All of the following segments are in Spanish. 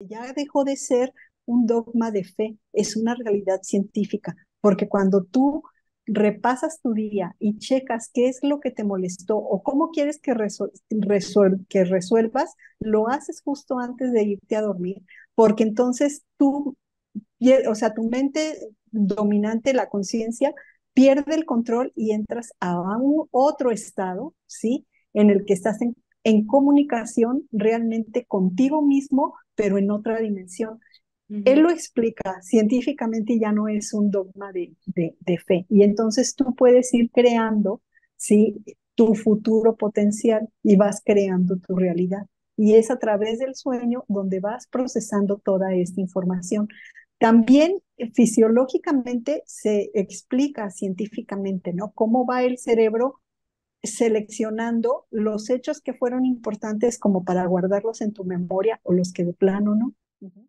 Ya dejó de ser un dogma de fe, es una realidad científica, porque cuando tú repasas tu día y checas qué es lo que te molestó o cómo quieres que resuelvas, lo haces justo antes de irte a dormir, porque entonces o sea, tu mente dominante, la conciencia, pierde el control y entras a un otro estado, ¿sí? En el que estás en comunicación realmente contigo mismo, pero en otra dimensión. Él Ujú. lo explica científicamente y ya no es un dogma de fe. Y entonces tú puedes ir creando, ¿sí? Tu futuro potencial y vas creando tu realidad. Y es a través del sueño donde vas procesando toda esta información. También fisiológicamente se explica científicamente, ¿no? Cómo va el cerebro seleccionando los hechos que fueron importantes como para guardarlos en tu memoria o los que de plano, ¿no? Ujú.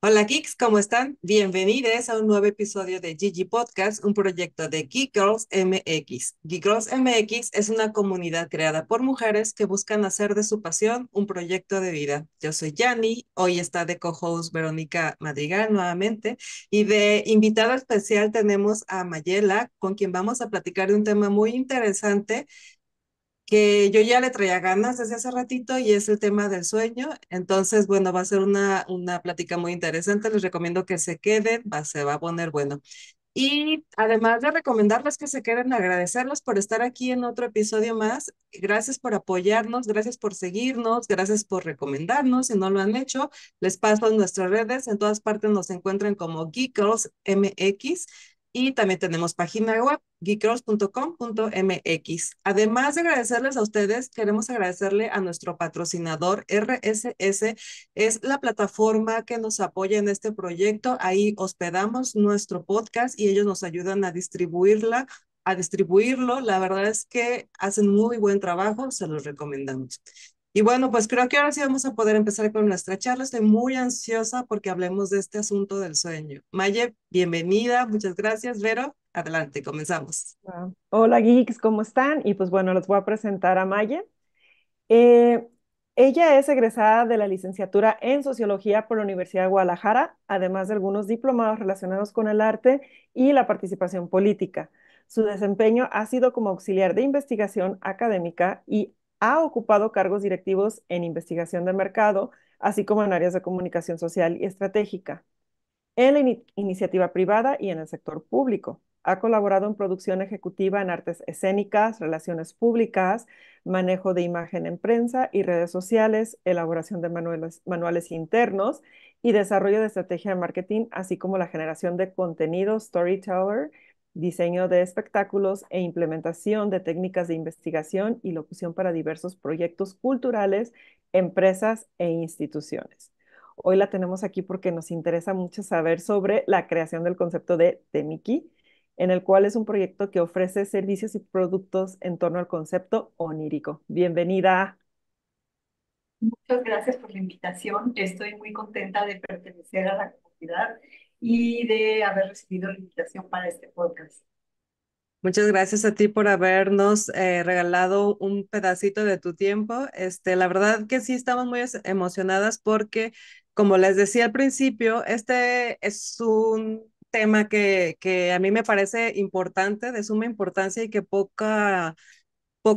Hola Geeks, ¿cómo están? Bienvenidos a un nuevo episodio de Gigi Podcast, un proyecto de Geek Girls MX. Geek Girls MX es una comunidad creada por mujeres que buscan hacer de su pasión un proyecto de vida. Yo soy Yani, hoy está de co-host Verónica Madrigal nuevamente y de invitada especial tenemos a Mayela, con quien vamos a platicar de un tema muy interesante que yo ya le traía ganas desde hace ratito y es el tema del sueño. Entonces, bueno, va a ser una plática muy interesante. Les recomiendo que se queden, se va a poner bueno. Y además de recomendarles que se queden, agradecerles por estar aquí en otro episodio más. Gracias por apoyarnos, gracias por seguirnos, gracias por recomendarnos. Si no lo han hecho, les paso en nuestras redes. En todas partes nos encuentran como Geek Girls MX y también tenemos página web geekgirls.com.mx. Además de agradecerles a ustedes, queremos agradecerle a nuestro patrocinador RSS. Es la plataforma que nos apoya en este proyecto. Ahí hospedamos nuestro podcast y ellos nos ayudan a distribuirlo. La verdad es que hacen muy buen trabajo, se los recomendamos. Y bueno, pues creo que ahora sí vamos a poder empezar con nuestra charla. Estoy muy ansiosa porque hablemos de este asunto del sueño. Maye, bienvenida, muchas gracias. Vero, adelante, comenzamos. Hola geeks, ¿cómo están? Y pues bueno, les voy a presentar a Maya. Eh, Ella es egresada de la licenciatura en Sociología por la Universidad de Guadalajara, además de algunos diplomados relacionados con el arte y la participación política. Su desempeño ha sido como auxiliar de investigación académica y ha ocupado cargos directivos en investigación de mercado, así como en áreas de comunicación social y estratégica en la iniciativa privada y en el sector público. Ha colaborado en producción ejecutiva en artes escénicas, relaciones públicas, manejo de imagen en prensa y redes sociales, elaboración de manuales internos y desarrollo de estrategia de marketing, así como la generación de contenido, storyteller, diseño de espectáculos e implementación de técnicas de investigación y locución para diversos proyectos culturales, empresas e instituciones. Hoy la tenemos aquí porque nos interesa mucho saber sobre la creación del concepto de Temiki, en el cual es un proyecto que ofrece servicios y productos en torno al concepto onírico. Bienvenida. Muchas gracias por la invitación. Estoy muy contenta de pertenecer a la comunidad y de haber recibido la invitación para este podcast. Muchas gracias a ti por habernos regalado un pedacito de tu tiempo. La verdad que sí estamos muy emocionadas porque, como les decía al principio, este es un tema que a mí me parece importante, de suma importancia y que poco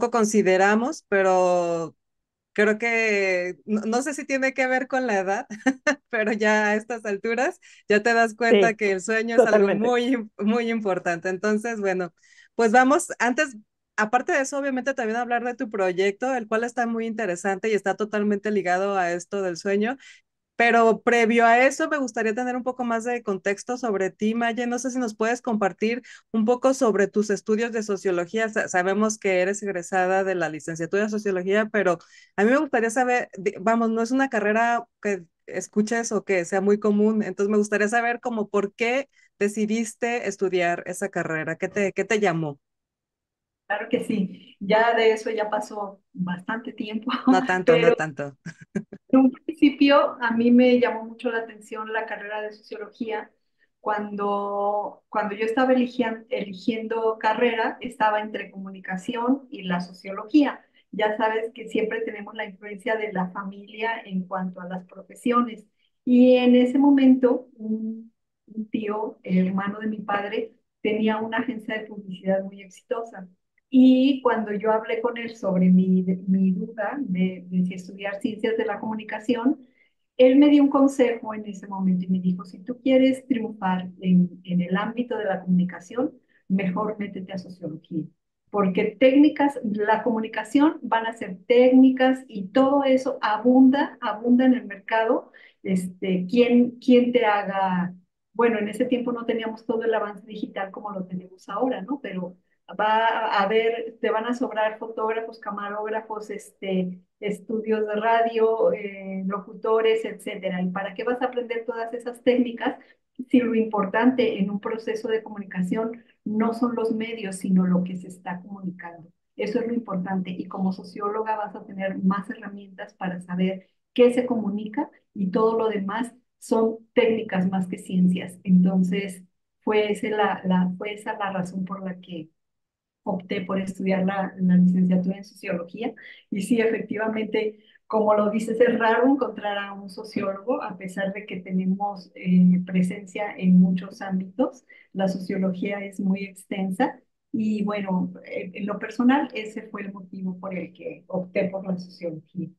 consideramos, pero creo que no sé si tiene que ver con la edad, pero ya a estas alturas ya te das cuenta Sí, que el sueño es algo totalmente. muy importante. Entonces, bueno, pues vamos, antes, aparte de eso, obviamente también hablar de tu proyecto, el cual está muy interesante y está totalmente ligado a esto del sueño. Pero previo a eso, me gustaría tener un poco más de contexto sobre ti, Maye. No sé si nos puedes compartir un poco sobre tus estudios de sociología. Sabemos que eres egresada de la licenciatura de sociología, pero a mí me gustaría saber, vamos, no es una carrera que escuches o que sea muy común, entonces me gustaría saber como por qué decidiste estudiar esa carrera, qué te llamó. Claro que sí, ya de eso ya pasó bastante tiempo, No tanto, no pero tanto. en un principio, a mí me llamó mucho la atención la carrera de sociología. Cuando yo estaba eligiendo carrera, estaba entre comunicación y la sociología. Ya sabes que siempre tenemos la influencia de la familia en cuanto a las profesiones. Y en ese momento, un tío, hermano de mi padre, tenía una agencia de publicidad muy exitosa. Y cuando yo hablé con él sobre mi duda de si estudiar ciencias de la comunicación, él me dio un consejo en ese momento y me dijo, si tú quieres triunfar en el ámbito de la comunicación, mejor métete a sociología. Porque técnicas, la comunicación van a ser técnicas y todo eso abunda en el mercado. ¿Quién te haga? Bueno, en ese tiempo no teníamos todo el avance digital como lo tenemos ahora, ¿no? Pero va a haber, te van a sobrar fotógrafos, camarógrafos, estudios de radio, locutores, etcétera. ¿Y para qué vas a aprender todas esas técnicas si lo importante en un proceso de comunicación no son los medios, sino lo que se está comunicando? Eso es lo importante. Y como socióloga vas a tener más herramientas para saber qué se comunica y todo lo demás son técnicas más que ciencias. Entonces, fue esa la razón por la que opté por estudiar la licenciatura en sociología. Y sí, efectivamente, como lo dices, es raro encontrar a un sociólogo, a pesar de que tenemos presencia en muchos ámbitos. La sociología es muy extensa. Y bueno, en lo personal, ese fue el motivo por el que opté por la sociología.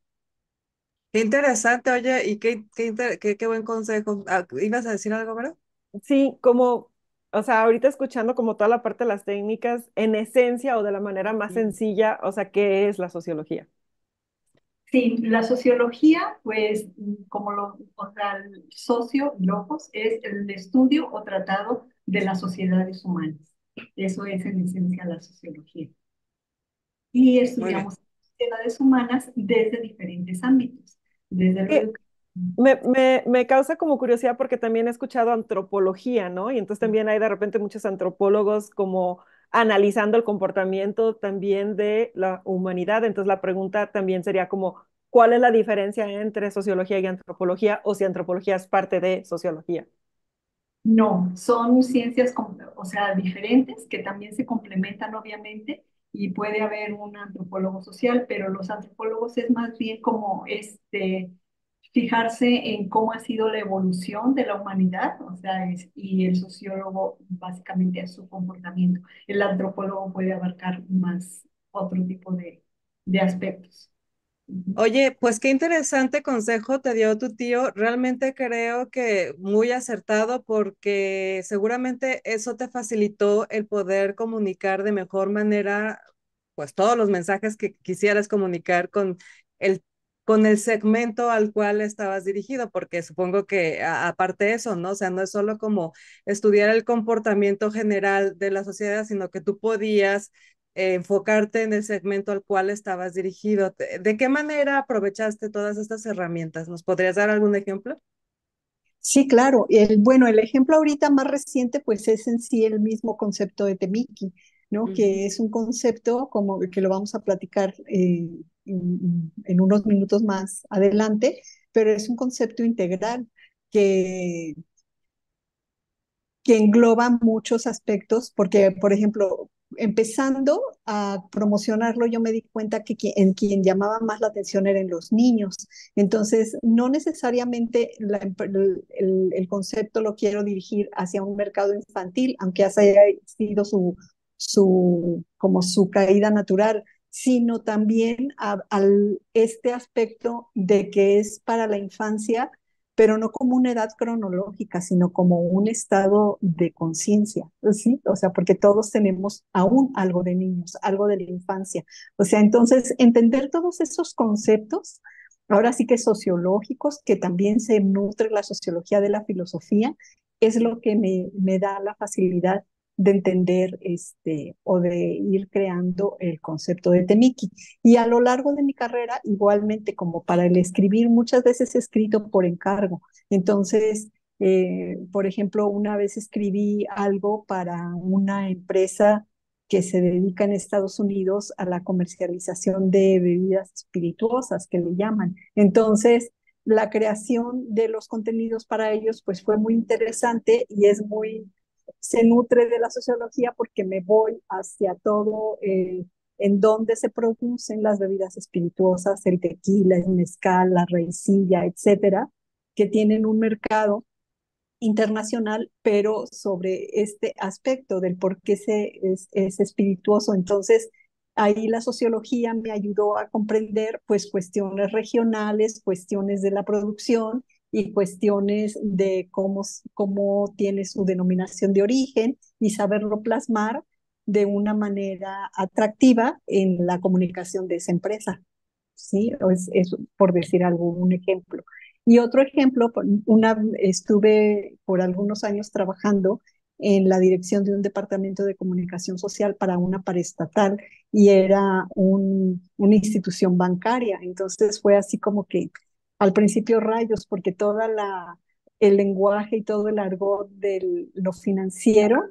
Qué interesante, oye, y qué buen consejo. Ah, ¿ibas a decir algo, verdad? Sí, como, o sea, ahorita escuchando como toda la parte de las técnicas, en esencia o de la manera más sencilla, o sea, ¿qué es la sociología? Sí, la sociología, pues, o sea, el socio, logos, es el estudio o tratado de las sociedades humanas. Eso es en esencia la sociología. Y Muy bien. estudiamos sociedades humanas desde diferentes ámbitos, desde lo Eh, educativo. me causa como curiosidad porque también he escuchado antropología, ¿no? Y entonces también hay de repente muchos antropólogos como analizando el comportamiento también de la humanidad. Entonces la pregunta también sería como, ¿cuál es la diferencia entre sociología y antropología o si antropología es parte de sociología? No, son ciencias, o sea, diferentes que también se complementan obviamente y puede haber un antropólogo social, pero los antropólogos es más bien como fijarse en cómo ha sido la evolución de la humanidad, o sea, y el sociólogo básicamente es su comportamiento. El antropólogo puede abarcar más otro tipo de aspectos. Ujú. Oye, pues qué interesante consejo te dio tu tío. Realmente creo que muy acertado porque seguramente eso te facilitó el poder comunicar de mejor manera, pues todos los mensajes que quisieras comunicar el, con el segmento al cual estabas dirigido, porque supongo que aparte de eso, ¿no? O sea, no es solo como estudiar el comportamiento general de la sociedad, sino que tú podías enfocarte en el segmento al cual estabas dirigido. ¿De qué manera aprovechaste todas estas herramientas? ¿Nos podrías dar algún ejemplo? Sí, claro. Bueno, el ejemplo ahorita más reciente, pues es en sí el mismo concepto de Temiki, ¿no? Ujú. Que es un concepto como que lo vamos a platicar en unos minutos más adelante, pero es un concepto integral que, que engloba muchos aspectos, porque, por ejemplo, empezando a promocionarlo, yo me di cuenta que en quien llamaba más la atención eran los niños. Entonces, no necesariamente el concepto lo quiero dirigir hacia un mercado infantil, aunque esa haya sido como su caída natural, sino también al este aspecto de que es para la infancia, pero no como una edad cronológica, sino como un estado de conciencia, ¿sí? O sea, porque todos tenemos aún algo de niños, algo de la infancia. O sea, entonces, entender todos esos conceptos, ahora sí que sociológicos, que también se nutre la sociología de la filosofía, es lo que me da la facilidad de entender o de ir creando el concepto de Temiki. Y a lo largo de mi carrera, igualmente como para el escribir, muchas veces he escrito por encargo. Entonces, por ejemplo, una vez escribí algo para una empresa que se dedica en Estados Unidos a la comercialización de bebidas espirituosas, que le llaman. Entonces, la creación de los contenidos para ellos pues fue muy interesante y se nutre de la sociología porque me voy hacia todo en donde se producen las bebidas espirituosas, el tequila, el mezcal, la raicilla, etcétera, que tienen un mercado internacional, pero sobre este aspecto del por qué es espirituoso. Entonces, ahí la sociología me ayudó a comprender pues cuestiones regionales, cuestiones de la producción y cuestiones de cómo tiene su denominación de origen y saberlo plasmar de una manera atractiva en la comunicación de esa empresa. ¿Sí? Es por decir algo, un ejemplo. Y otro ejemplo, estuve por algunos años trabajando en la dirección de un departamento de comunicación social para una paraestatal y era una institución bancaria. Entonces fue así como que al principio rayos, porque el lenguaje y todo el argot de lo financiero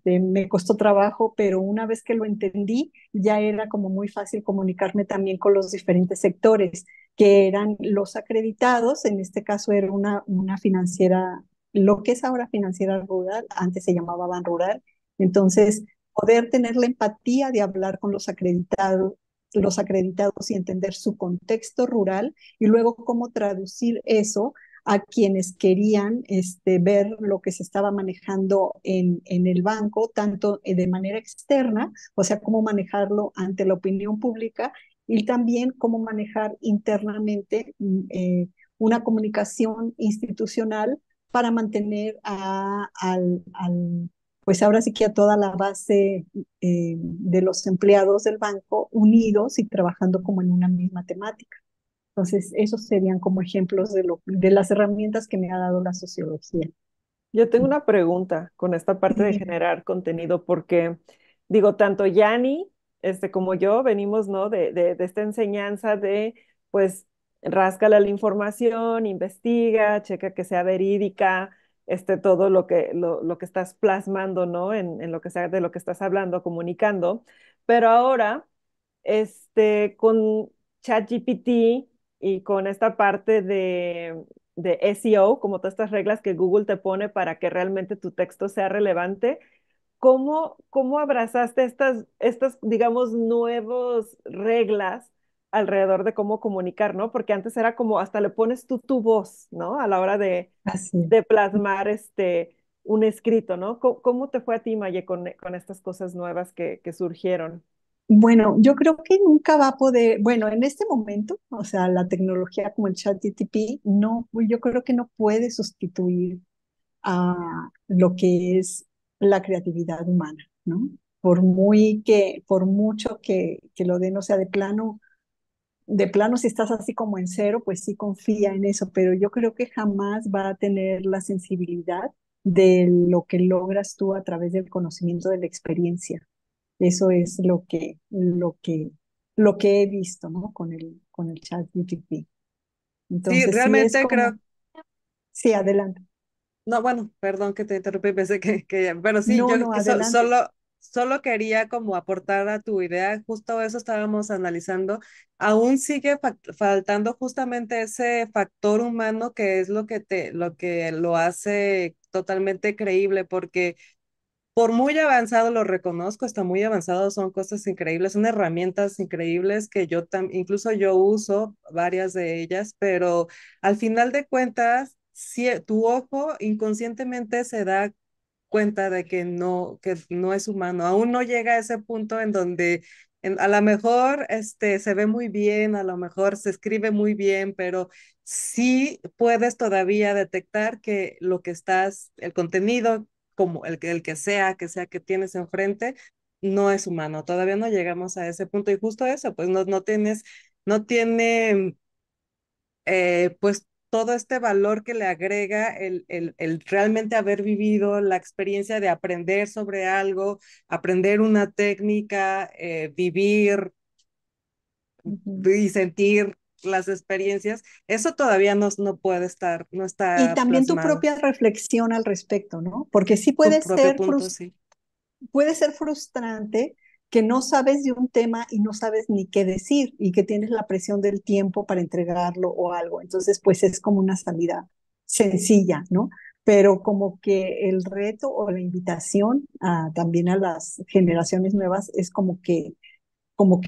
me costó trabajo, pero una vez que lo entendí, ya era como muy fácil comunicarme también con los diferentes sectores, que eran los acreditados, en este caso era una financiera, lo que es ahora financiera rural, antes se llamaba Ban Rural, entonces poder tener la empatía de hablar con los acreditados y entender su contexto rural y luego cómo traducir eso a quienes querían ver lo que se estaba manejando en el banco, tanto de manera externa, o sea, cómo manejarlo ante la opinión pública y también cómo manejar internamente una comunicación institucional para mantener pues ahora sí que a toda la base de los empleados del banco unidos y trabajando como en una misma temática. Entonces, esos serían como ejemplos de las herramientas que me ha dado la sociología. Yo tengo una pregunta con esta parte de Dime. generar contenido, porque digo, tanto Yanni, como yo venimos, ¿no? De esta enseñanza de, pues, ráscala la información, investiga, checa que sea verídica, todo lo que estás plasmando, ¿no? En lo que sea, de lo que estás hablando, comunicando. Pero ahora, con ChatGPT y con esta parte de SEO, como todas estas reglas que Google te pone para que realmente tu texto sea relevante, ¿cómo abrazaste digamos, nuevas reglas alrededor de cómo comunicar, ¿no? Porque antes era como hasta le pones tú tu voz, ¿no? A la hora Así. de plasmar un escrito, ¿no? ¿Cómo te fue a ti, Maye, con estas cosas nuevas que surgieron? Bueno, yo creo que nunca va a poder, bueno, en este momento, o sea, la tecnología como el ChatGPT, no, yo creo que no puede sustituir a lo que es la creatividad humana, ¿no? Por mucho que lo den, o sea, de plano, si estás así como en cero, pues sí confía en eso, pero yo creo que jamás va a tener la sensibilidad de lo que logras tú a través del conocimiento de la experiencia. Eso es lo que he visto, ¿no? Con el chat GPT. Sí, Entonces, sí es realmente como, creo. sí, adelante. No, bueno, perdón que te interrumpí, pensé bueno, sí, No, yo no, que adelante. solo quería como aportar a tu idea, justo eso estábamos analizando, aún sigue faltando justamente ese factor humano que es lo que lo hace totalmente creíble, porque por muy avanzado lo reconozco, está muy avanzado, son cosas increíbles, son herramientas increíbles que incluso yo uso varias de ellas, pero al final de cuentas, si tu ojo inconscientemente se da cuenta de que no es humano, aún no llega a ese punto en donde a lo mejor se ve muy bien, a lo mejor se escribe muy bien, pero sí puedes todavía detectar que el contenido como el que sea que tienes enfrente, no es humano. Todavía no llegamos a ese punto y justo eso, pues no tiene, pues todo este valor que le agrega el realmente haber vivido la experiencia de aprender sobre algo, aprender una técnica, vivir Ujú. y sentir las experiencias, eso todavía no puede estar, no Y está también tu plasmado. propia reflexión al respecto, ¿no? Porque sí Tu puede propio ser punto, sí. puede ser frustrante que no sabes de un tema y no sabes ni qué decir y que tienes la presión del tiempo para entregarlo o algo. Entonces, pues es como una salida sencilla, ¿no? Pero como que el reto o la invitación también a las generaciones nuevas es como que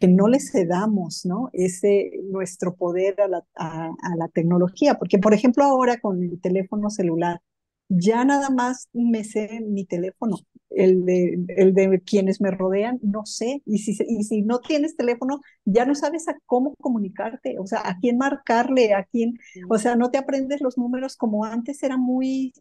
no le cedamos, ¿no? Ese nuestro poder a la tecnología, porque por ejemplo ahora con el teléfono celular, ya nada más me sé mi teléfono, el de quienes me rodean, no sé, y si no tienes teléfono, ya no sabes a cómo comunicarte, o sea, a quién marcarle, a quién, o sea, no te aprendes los números como antes era muy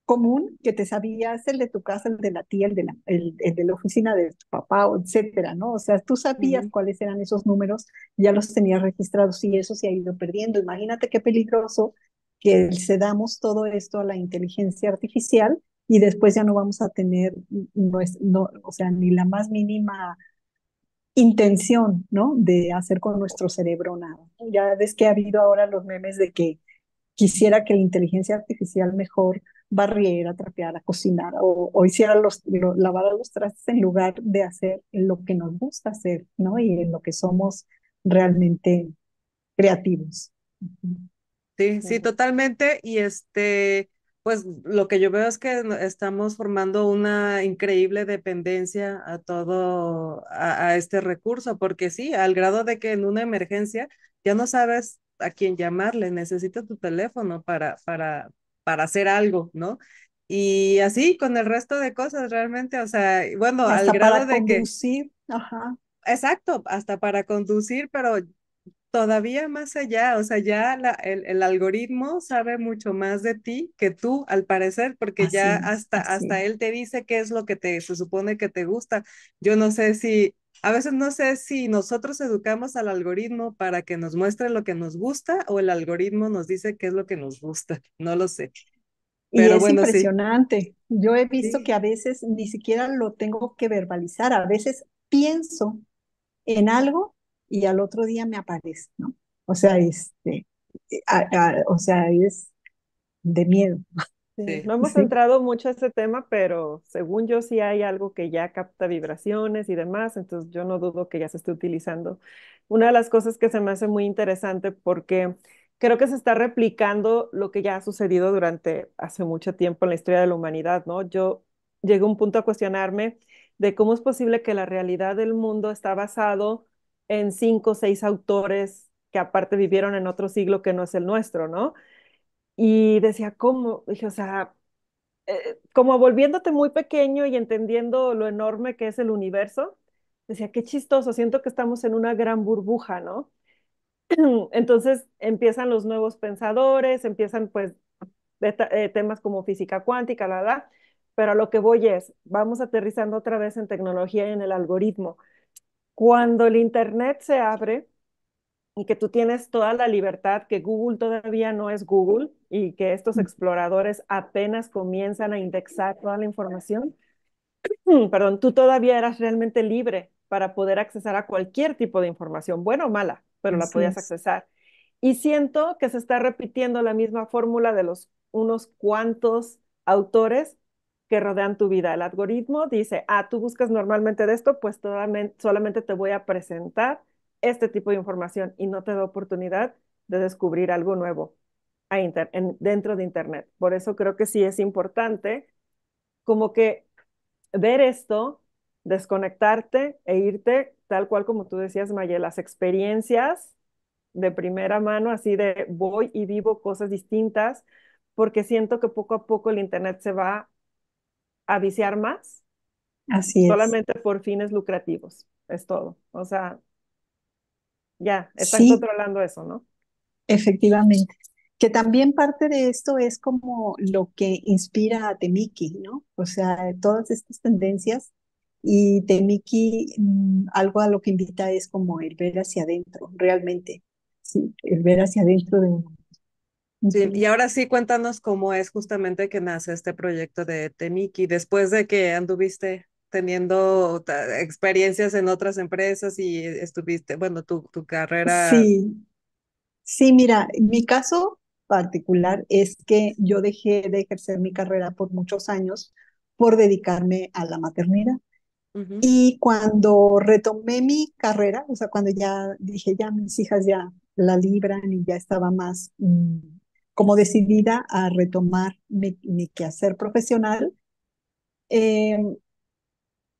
común que te sabías el de tu casa, el de la tía, el de la oficina de tu papá, o etcétera, ¿no? O sea, tú sabías Ujú. cuáles eran esos números, ya los tenías registrados y eso se ha ido perdiendo. Imagínate qué peligroso que cedamos todo esto a la inteligencia artificial y después ya no vamos a tener, no, o sea, ni la más mínima intención, ¿no? De hacer con nuestro cerebro nada. Ya ves que ha habido ahora los memes de que quisiera que la inteligencia artificial mejor barriera, trapeara, cocinara o hiciera lavara los trastes en lugar de hacer lo que nos gusta hacer, ¿no? Y en lo que somos realmente creativos. Ujú. Sí, sí, Sí. totalmente. Y pues lo que yo veo es que estamos formando una increíble dependencia a a este recurso, porque sí, al grado de que en una emergencia ya no sabes a quién llamarle, necesitas tu teléfono para hacer algo, ¿no? Y así con el resto de cosas realmente, o sea, y bueno, al Hasta grado para de que, conducir, ajá, exacto, hasta para conducir, pero todavía más allá, o sea, ya el algoritmo sabe mucho más de ti que tú, al parecer, porque ya así hasta él te dice qué es lo que se supone que te gusta. Yo no sé si, a veces no sé si nosotros educamos al algoritmo para que nos muestre lo que nos gusta o el algoritmo nos dice qué es lo que nos gusta, no lo sé. Y Pero es bueno, sí. impresionante. Yo he visto que Sí. a veces ni siquiera lo tengo que verbalizar, a veces pienso en algo y al otro día me aparece, ¿no? O sea, o sea, es de miedo. Sí, Sí. no hemos Sí, entrado mucho a ese tema, pero según yo sí hay algo que ya capta vibraciones y demás, entonces yo no dudo que ya se esté utilizando. Una de las cosas que se me hace muy interesante porque creo que se está replicando lo que ya ha sucedido durante hace mucho tiempo en la historia de la humanidad, ¿no? Yo llegué a un punto a cuestionarme de cómo es posible que la realidad del mundo está basado en cinco o seis autores que aparte vivieron en otro siglo que no es el nuestro, ¿no? Y decía, ¿cómo? Dije, o sea, como volviéndote muy pequeño y entendiendo lo enorme que es el universo, decía, qué chistoso, siento que estamos en una gran burbuja, ¿no? Entonces empiezan los nuevos pensadores, empiezan pues temas como física cuántica, pero a lo que voy es, vamos aterrizando otra vez en tecnología y en el algoritmo. Cuando el Internet se abre, y que tú tienes toda la libertad, que Google todavía no es Google y que estos exploradores apenas comienzan a indexar toda la información, perdón, tú todavía eras realmente libre para poder accesar a cualquier tipo de información, buena o mala, pero la así podías es. accesar. Y siento que se está repitiendo la misma fórmula de los unos cuantos autores que rodean tu vida. El algoritmo dice, tú buscas normalmente de esto, pues solamente te voy a presentar este tipo de información y no te da oportunidad de descubrir algo nuevo dentro de Internet. Por eso creo que sí es importante como que ver esto, desconectarte e irte, tal cual como tú decías, Maye, las experiencias de primera mano, así de voy y vivo cosas distintas, porque siento que poco a poco el Internet se va a viciar más, Así es. solamente por fines lucrativos, es todo. O sea, ya, están Sí, controlando eso, ¿no? efectivamente. Que también parte de esto es como lo que inspira a Temiki, ¿no? O sea, todas estas tendencias y Temiki, algo a lo que invita es como el ver hacia adentro, realmente. Sí, el ver hacia adentro de uno. Sí, y Ujú. ahora sí, cuéntanos cómo es justamente que nace este proyecto de Temiki, después de que anduviste teniendo experiencias en otras empresas y estuviste, bueno, tu carrera. Sí, sí, mira, mi caso particular es que yo dejé de ejercer mi carrera por muchos años por dedicarme a la maternidad. Ujú. Y cuando retomé mi carrera, o sea, cuando ya dije, ya mis hijas ya la libran y ya estaba más como decidida a retomar mi quehacer profesional, eh,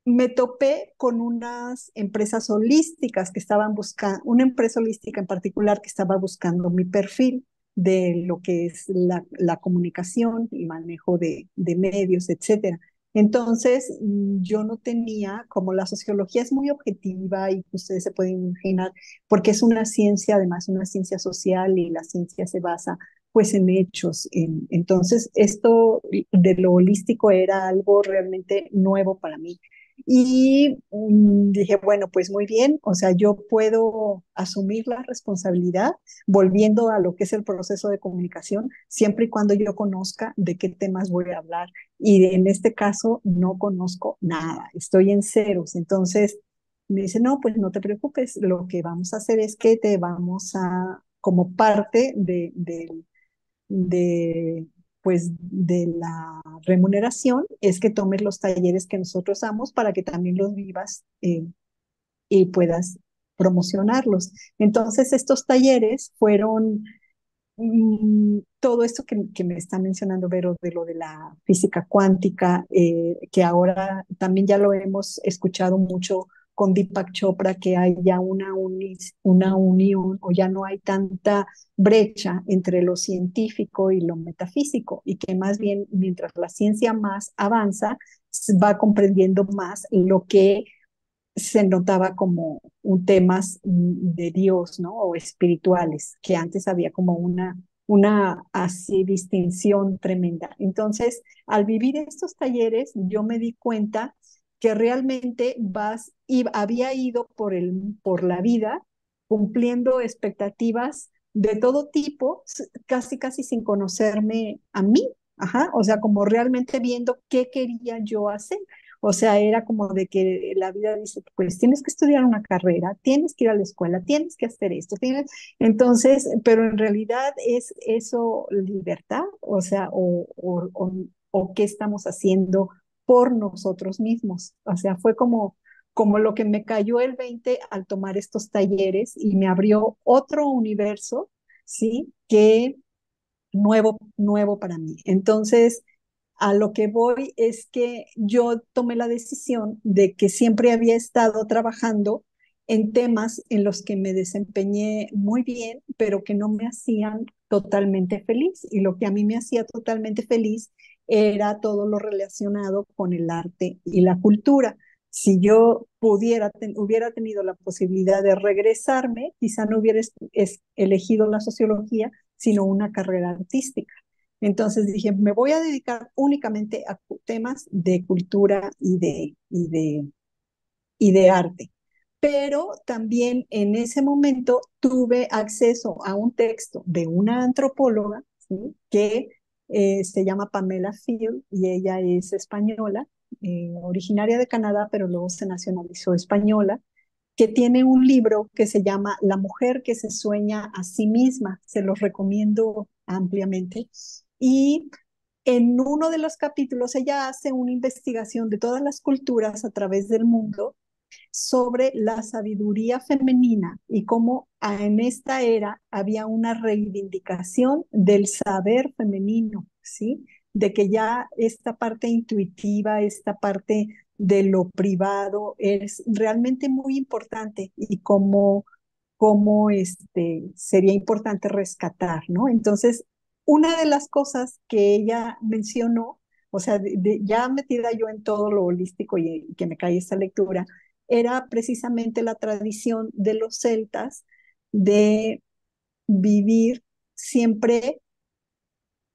me topé con unas empresas holísticas que estaban buscando, una empresa holística en particular que estaba buscando mi perfil de lo que es la comunicación y manejo de medios, etcétera. Entonces, yo no tenía, como la sociología es muy objetiva y ustedes se pueden imaginar, porque es una ciencia, además una ciencia social y la ciencia se basa pues en hechos. Entonces, esto de lo holístico era algo realmente nuevo para mí. Y dije, bueno, pues muy bien, o sea, yo puedo asumir la responsabilidad volviendo a lo que es el proceso de comunicación, siempre y cuando yo conozca de qué temas voy a hablar. Y en este caso no conozco nada, estoy en ceros. Entonces me dice, no, pues no te preocupes, lo que vamos a hacer es que te vamos a, como parte de, pues, de la remuneración es que tomes los talleres que nosotros damos para que también los vivas y puedas promocionarlos. Entonces, estos talleres fueron todo esto que me está mencionando Vero de lo de la física cuántica, que ahora también ya lo hemos escuchado mucho con Deepak Chopra, que hay ya una unión o ya no hay tanta brecha entre lo científico y lo metafísico y que más bien mientras la ciencia más avanza, va comprendiendo más lo que se notaba como un temas de Dios, ¿no? O espirituales, que antes había como una así distinción tremenda. Entonces, al vivir estos talleres, yo me di cuenta que realmente había ido por la vida cumpliendo expectativas de todo tipo, casi casi sin conocerme a mí, ajá, o sea, como realmente viendo qué quería yo hacer. O sea, era como de que la vida dice, pues tienes que estudiar una carrera, tienes que ir a la escuela, tienes que hacer esto, tienes... Entonces, pero en realidad es eso libertad, o sea, o qué estamos haciendo por nosotros mismos. O sea, fue como lo que me cayó el 20 al tomar estos talleres y me abrió otro universo, ¿sí? Que nuevo para mí. Entonces, a lo que voy es que yo tomé la decisión de que siempre había estado trabajando en temas en los que me desempeñé muy bien, pero que no me hacían totalmente feliz. Y lo que a mí me hacía totalmente feliz era todo lo relacionado con el arte y la cultura. Si yo hubiera tenido la posibilidad de regresarme, quizá no hubiera elegido la sociología, sino una carrera artística. Entonces dije, me voy a dedicar únicamente a temas de cultura y de arte. Pero también en ese momento tuve acceso a un texto de una antropóloga, ¿sí? Que se llama Pamela Field y ella es española, originaria de Canadá, pero luego se nacionalizó española, que tiene un libro que se llama La mujer que se sueña a sí misma. Se los recomiendo ampliamente. Y en uno de los capítulos ella hace una investigación de todas las culturas a través del mundo sobre la sabiduría femenina y cómo en esta era había una reivindicación del saber femenino, ¿sí? De que ya esta parte intuitiva, esta parte de lo privado es realmente muy importante y cómo sería importante rescatar, ¿no? Entonces, una de las cosas que ella mencionó, o sea, ya metida yo en todo lo holístico y que me cae esta lectura, era precisamente la tradición de los celtas de vivir siempre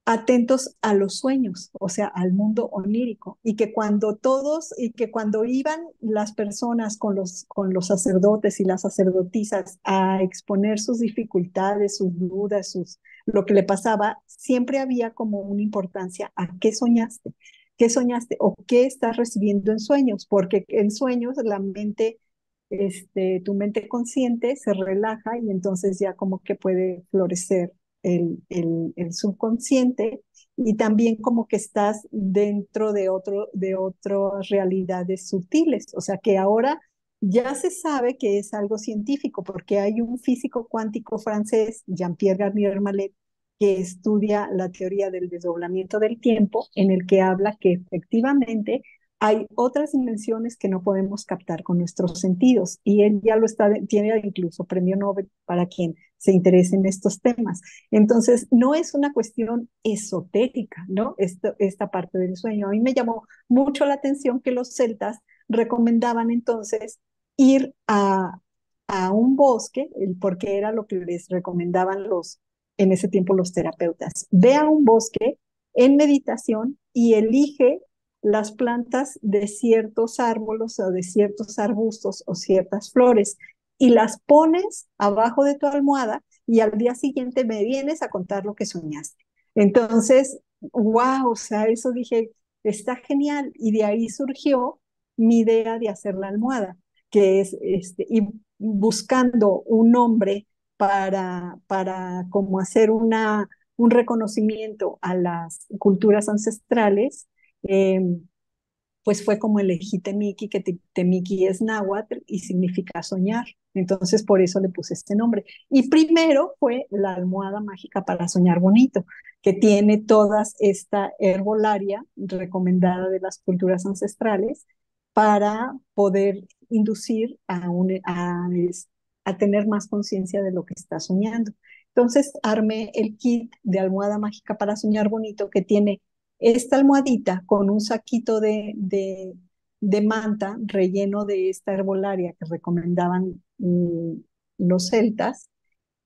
atentos a los sueños, o sea, al mundo onírico, y que cuando iban las personas con los sacerdotes y las sacerdotisas a exponer sus dificultades, sus dudas, lo que le pasaba, siempre había como una importancia a qué soñaste o qué estás recibiendo en sueños, porque en sueños la mente tu mente consciente se relaja y entonces ya como que puede florecer el subconsciente y también como que estás dentro de otras realidades sutiles. O sea que ahora ya se sabe que es algo científico, porque hay un físico cuántico francés, Jean-Pierre Garnier-Mallet, que estudia la teoría del desdoblamiento del tiempo, en el que habla que efectivamente hay otras dimensiones que no podemos captar con nuestros sentidos. Y él ya lo está, tiene incluso premio Nobel para quien se interese en estos temas. Entonces, no es una cuestión esotérica, ¿no? Esta parte del sueño. A mí me llamó mucho la atención que los celtas recomendaban entonces ir a un bosque, porque era lo que les recomendaban en ese tiempo los terapeutas. Ve a un bosque en meditación y elige las plantas de ciertos árboles o de ciertos arbustos o ciertas flores y las pones abajo de tu almohada y al día siguiente me vienes a contar lo que soñaste. Entonces, wow, o sea, eso dije, está genial. Y de ahí surgió mi idea de hacer la almohada, que es, y buscando un nombre para como hacer un reconocimiento a las culturas ancestrales, eh, pues fue como elegí Temiki, que Temiki es náhuatl y significa soñar. Entonces, por eso le puse este nombre. Y primero fue la almohada mágica para soñar bonito, que tiene toda esta herbolaria recomendada de las culturas ancestrales para poder inducir a tener más conciencia de lo que está soñando. Entonces, armé el kit de almohada mágica para soñar bonito que tiene esta almohadita con un saquito de manta relleno de esta herbolaria que recomendaban los celtas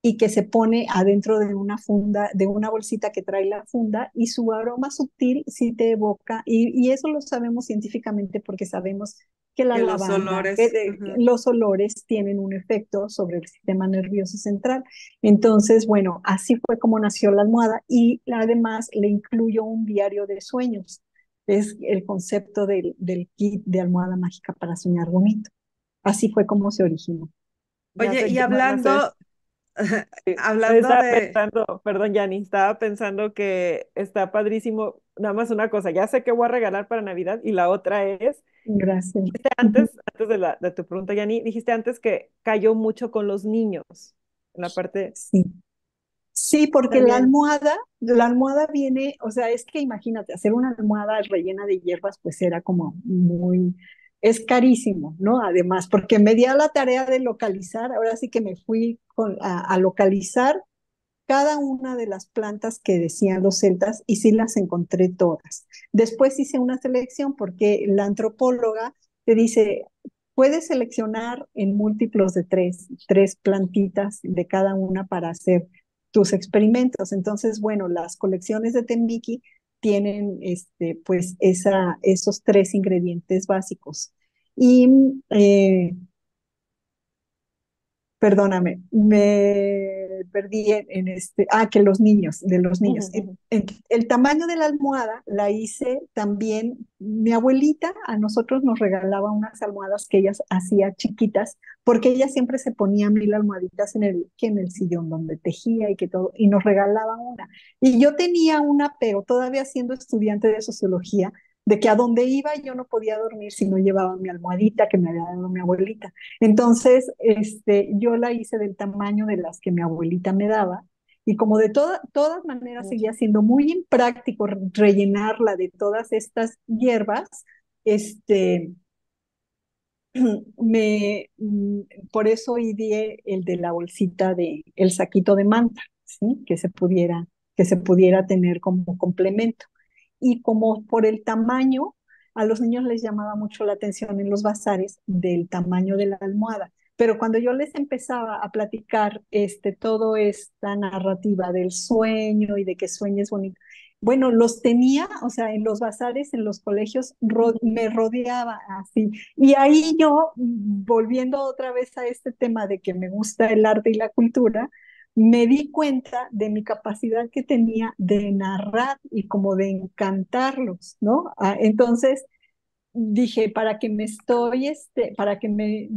y que se pone adentro de una funda, de una bolsita que trae la funda y su aroma sutil sí te evoca, y eso lo sabemos científicamente porque sabemos que la Que los lavanda, olores, que los olores tienen un efecto sobre el sistema nervioso central. Entonces, bueno, así fue como nació la almohada y además le incluyo un diario de sueños. Es el concepto del kit de almohada mágica para soñar bonito. Así fue como se originó. Ya Oye, sé y qué van a hacer. hablando, Sí, hablando estaba de, pensando, perdón, Yanni, estaba pensando que está padrísimo. Nada más una cosa, ya sé que voy a regalar para Navidad y la otra es, Gracias. dijiste antes de tu pregunta, Yanni, dijiste antes que cayó mucho con los niños, en la parte Sí. Sí, porque también. la almohada viene, o sea, es que imagínate, hacer una almohada rellena de hierbas, pues era como es carísimo, ¿no? Además, porque me di a la tarea de localizar, ahora sí que me fui a localizar cada una de las plantas que decían los celtas y sí las encontré todas. Después hice una selección porque la antropóloga te dice, puedes seleccionar en múltiplos de tres plantitas de cada una para hacer tus experimentos. Entonces, bueno, las colecciones de Temiki tienen pues esos tres ingredientes básicos. Y perdóname, me perdí que de los Ujú, niños. ujú. El tamaño de la almohada la hice también, mi abuelita a nosotros nos regalaba unas almohadas que ella hacía chiquitas, porque ella siempre se ponía 1000 almohaditas que en el sillón donde tejía y que todo, y nos regalaba una. Y yo tenía un apego, todavía siendo estudiante de sociología, de que a donde iba yo no podía dormir si no llevaba mi almohadita que me había dado mi abuelita. Entonces, yo la hice del tamaño de las que mi abuelita me daba y como de todas maneras seguía siendo muy impráctico rellenarla de todas estas hierbas, este, me, mm, por eso ideé el de la bolsita el saquito de manta, ¿sí? Que se pudiera tener como complemento. Y como por el tamaño, a los niños les llamaba mucho la atención en los bazares del tamaño de la almohada. Pero cuando yo les empezaba a platicar toda esta narrativa del sueño y de que sueñes bonito, bueno, los tenía, o sea, en los bazares, en los colegios, me rodeaba así. Y ahí yo, volviendo otra vez a este tema de que me gusta el arte y la cultura, me di cuenta de mi capacidad que tenía de narrar y como de encantarlos, ¿no? Entonces dije, para que me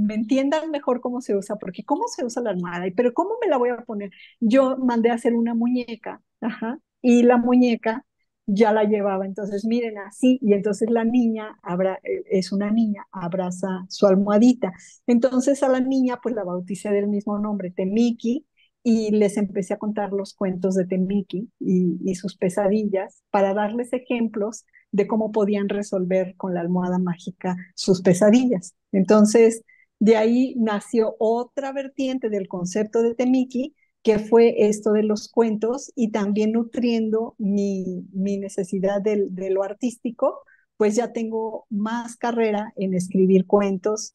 entiendan mejor cómo se usa, porque cómo se usa la almohada, pero cómo me la voy a poner. Yo mandé a hacer una muñeca, ajá, y la muñeca ya la llevaba. Entonces, miren, así, y entonces la niña, es una niña, abraza su almohadita. Entonces a la niña, pues la bauticé del mismo nombre, Temiki, y les empecé a contar los cuentos de Temiki y sus pesadillas para darles ejemplos de cómo podían resolver con la almohada mágica sus pesadillas. Entonces, de ahí nació otra vertiente del concepto de Temiki, que fue esto de los cuentos y también nutriendo mi necesidad de lo artístico, pues ya tengo más carrera en escribir cuentos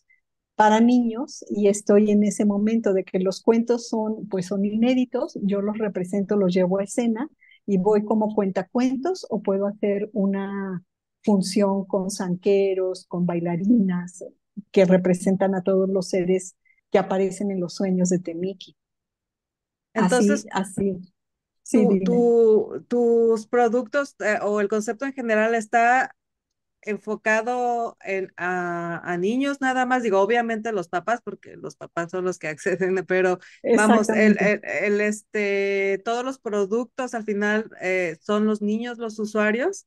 para niños y estoy en ese momento de que los cuentos pues son inéditos, yo los represento, los llevo a escena y voy como cuentacuentos o puedo hacer una función con zanqueros, con bailarinas que representan a todos los seres que aparecen en los sueños de Temiki. Así, Entonces, así. Sí, dime. tus productos o el concepto en general está enfocado a niños nada más, digo, obviamente los papás, porque los papás son los que acceden, pero vamos, Exactamente. todos los productos al final son los niños los usuarios.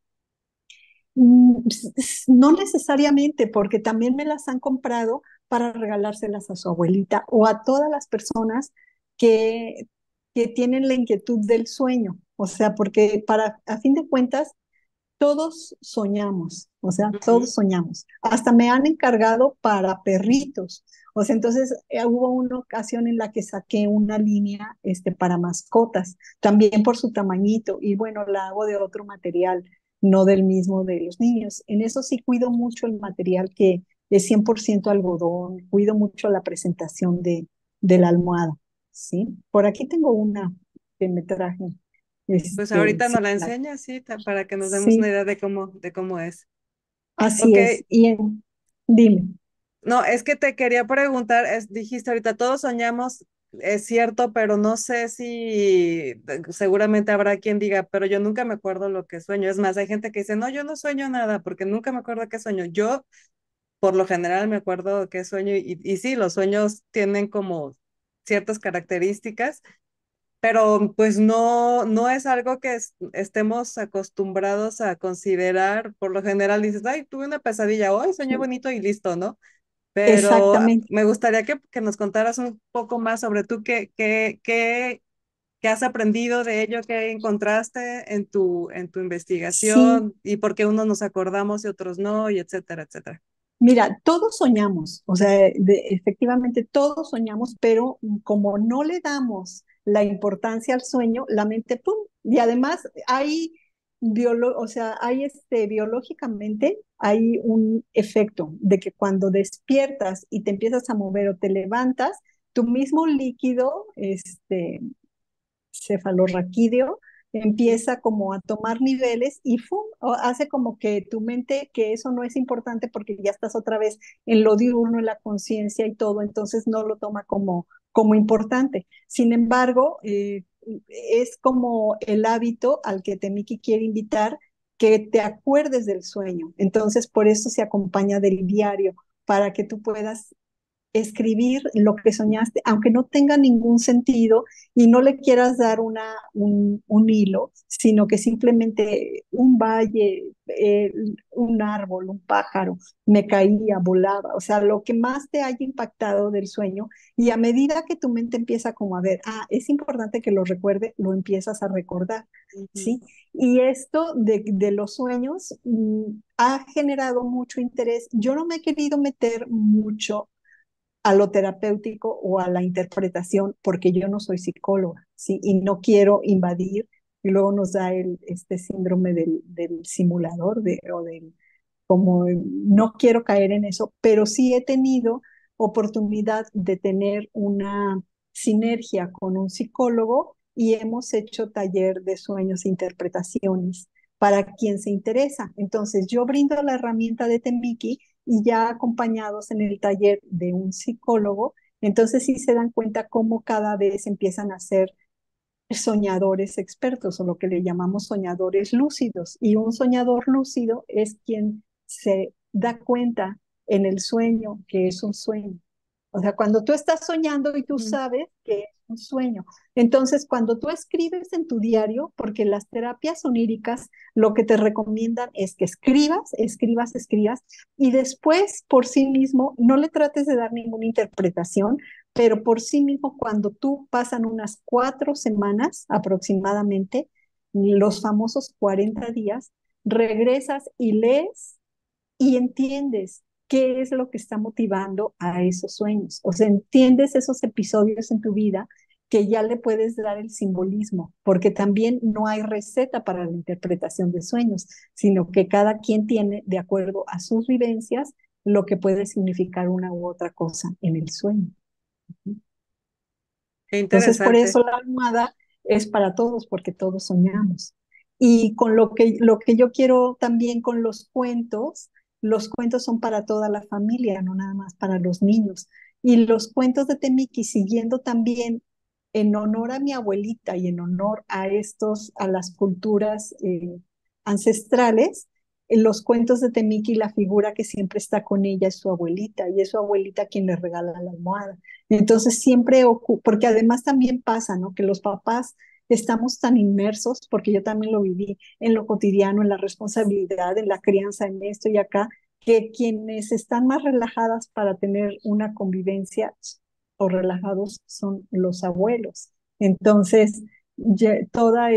No necesariamente, porque también me las han comprado para regalárselas a su abuelita o a todas las personas que, que tienen la inquietud del sueño. O sea, porque a fin de cuentas, todos soñamos, o sea, Ujú. todos soñamos. Hasta me han encargado para perritos. O sea, entonces hubo una ocasión en la que saqué una línea para mascotas, también por su tamañito, y bueno, la hago de otro material, no del mismo de los niños. En eso sí cuido mucho el material que es 100% algodón, cuido mucho la presentación de la almohada, ¿sí? Por aquí tengo una que me traje, Pues ahorita sí, nos la enseña, sí, para que nos demos una sí, idea de cómo es. así Ok, es. Dime. no, es que te quería preguntar, dijiste ahorita, todos soñamos, es cierto, pero no sé si seguramente habrá quien diga, pero yo nunca me acuerdo lo que sueño. Es más, hay gente que dice, no, yo no sueño nada porque nunca me acuerdo qué sueño. Yo, por lo general, me acuerdo qué sueño y sí, los sueños tienen como ciertas características, pero pues no es algo que estemos acostumbrados a considerar. Por lo general dices, ay, tuve una pesadilla hoy, soñé bonito y listo, ¿no? Pero Exactamente. me gustaría que nos contaras un poco más sobre tú qué has aprendido de ello, qué encontraste en tu Sí, investigación y por qué unos nos acordamos y otros no, y etcétera, etcétera. mira, todos soñamos, o sea, efectivamente todos soñamos, pero como no le damos la importancia al sueño, la mente, ¡pum! Y además o sea, biológicamente hay un efecto de que cuando despiertas y te empiezas a mover o te levantas, tu mismo líquido, cefalorraquídeo, empieza como a tomar niveles y ¡fum! Hace como que tu mente, que eso no es importante porque ya estás otra vez en lo diurno, en la conciencia y todo, entonces no lo toma como importante. Sin embargo, es como el hábito al que Temiki quiere invitar, que te acuerdes del sueño. Entonces, por eso se acompaña del diario, para que tú puedas escribir lo que soñaste, aunque no tenga ningún sentido y no le quieras dar un hilo, sino que simplemente un valle, un árbol, un pájaro, me caía, volaba, o sea, lo que más te haya impactado del sueño y a medida que tu mente empieza como a ver, es importante que lo recuerde, lo empiezas a recordar, Ujú. ¿sí? Y esto de los sueños ha generado mucho interés. Yo no me he querido meter mucho a lo terapéutico o a la interpretación, porque yo no soy psicóloga, ¿sí? Y no quiero invadir, y luego nos da este síndrome del simulador, o del, como no quiero caer en eso, pero sí he tenido oportunidad de tener una sinergia con un psicólogo y hemos hecho taller de sueños e interpretaciones para quien se interesa. Entonces, yo brindo la herramienta de Temiki y ya acompañados en el taller de un psicólogo, entonces sí se dan cuenta cómo cada vez empiezan a ser soñadores expertos o lo que le llamamos soñadores lúcidos. Y un soñador lúcido es quien se da cuenta en el sueño que es un sueño. O sea, cuando tú estás soñando y tú Ujú. sabes que es un sueño. Entonces, cuando tú escribes en tu diario, porque las terapias oníricas lo que te recomiendan es que escribas, escribas, escribas, y después por sí mismo, no le trates de dar ninguna interpretación, pero por sí mismo, cuando tú pasan unas 4 semanas aproximadamente, los famosos 40 días, regresas y lees y entiendes qué es lo que está motivando a esos sueños. O sea, entiendes esos episodios en tu vida que ya le puedes dar el simbolismo, porque también no hay receta para la interpretación de sueños, sino que cada quien tiene, de acuerdo a sus vivencias, lo que puede significar una u otra cosa en el sueño. Qué Entonces, por interesante. eso la almohada es para todos, porque todos soñamos. Y con lo que yo quiero también con los cuentos son para toda la familia, no nada más para los niños. Y los cuentos de Temiki, siguiendo también en honor a mi abuelita y en honor a a las culturas ancestrales, en los cuentos de Temiki, la figura que siempre está con ella es su abuelita, y es su abuelita quien le regala la almohada. Entonces siempre, porque además también pasa, ¿no? Que los papás estamos tan inmersos, porque yo también lo viví en lo cotidiano, en la responsabilidad, en la crianza, en esto y acá, que quienes están más relajadas para tener una convivencia o relajados son los abuelos. Entonces, toda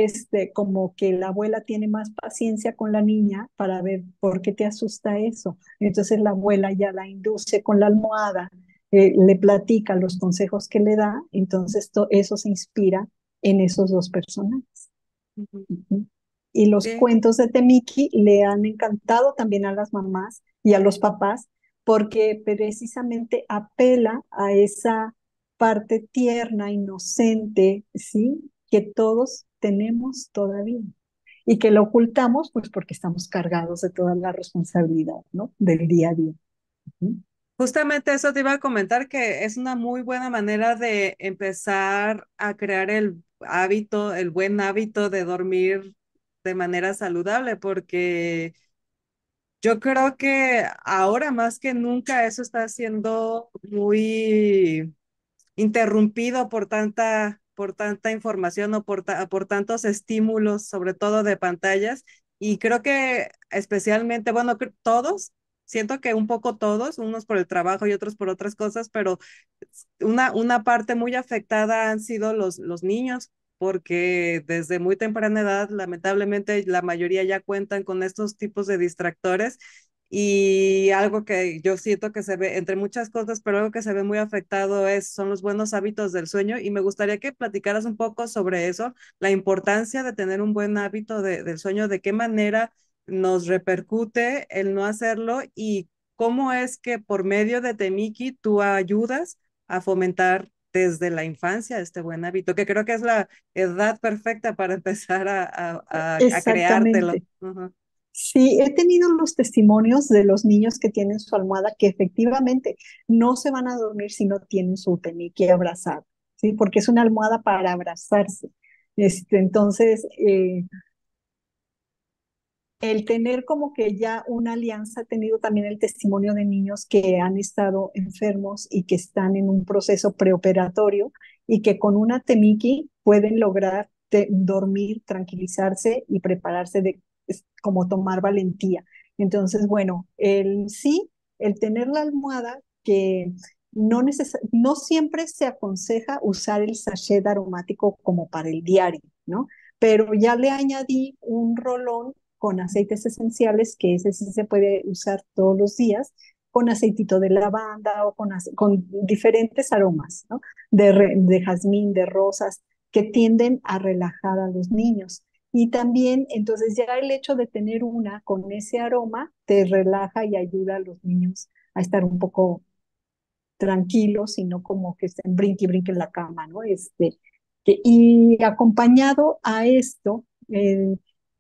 como que la abuela tiene más paciencia con la niña para ver por qué te asusta eso. Entonces la abuela ya la induce con la almohada, le platica los consejos que le da, entonces eso se inspira en esos dos personajes. Ujú. Ujú. Y los Sí. cuentos de Temiki le han encantado también a las mamás y a los papás porque precisamente apela a esa parte tierna, inocente, ¿sí? Que todos tenemos todavía y que lo ocultamos pues porque estamos cargados de toda la responsabilidad, ¿no? Del día a día. Ujú. Justamente eso te iba a comentar que es una muy buena manera de empezar a crear el hábito, el buen hábito de dormir de manera saludable, porque yo creo que ahora más que nunca eso está siendo muy interrumpido por tanta información o por tantos estímulos, sobre todo de pantallas. Y creo que especialmente, bueno, todos, siento que un poco todos, unos por el trabajo y otros por otras cosas, pero una parte muy afectada han sido los niños, porque desde muy temprana edad, lamentablemente, la mayoría ya cuentan con estos tipos de distractores y algo que yo siento que se ve, entre muchas cosas, pero algo que se ve muy afectado son los buenos hábitos del sueño y me gustaría que platicaras un poco sobre eso, la importancia de tener un buen hábito del sueño, de qué manera nos repercute el no hacerlo y cómo es que por medio de Temiki tú ayudas a fomentar desde la infancia este buen hábito, que creo que es la edad perfecta para empezar a creártelo. Exactamente. Ujú. Sí, he tenido los testimonios de los niños que tienen su almohada que efectivamente no se van a dormir si no tienen su tenique abrazado, ¿sí? Porque es una almohada para abrazarse. Entonces, el tener como que ya una alianza, he tenido también el testimonio de niños que han estado enfermos y que están en un proceso preoperatorio y que con una temiki pueden lograr dormir, tranquilizarse y prepararse como tomar valentía. Entonces, bueno, el tener la almohada que no siempre se aconseja usar el sachet aromático como para el diario, ¿no? Pero ya le añadí un rolón con aceites esenciales, que ese sí se puede usar todos los días, con aceitito de lavanda o con diferentes aromas, ¿no? De jazmín, de rosas, que tienden a relajar a los niños. Y también, entonces ya el hecho de tener una con ese aroma te relaja y ayuda a los niños a estar un poco tranquilos y no como que estén brinque y brinque en la cama, ¿no? Y acompañado a esto,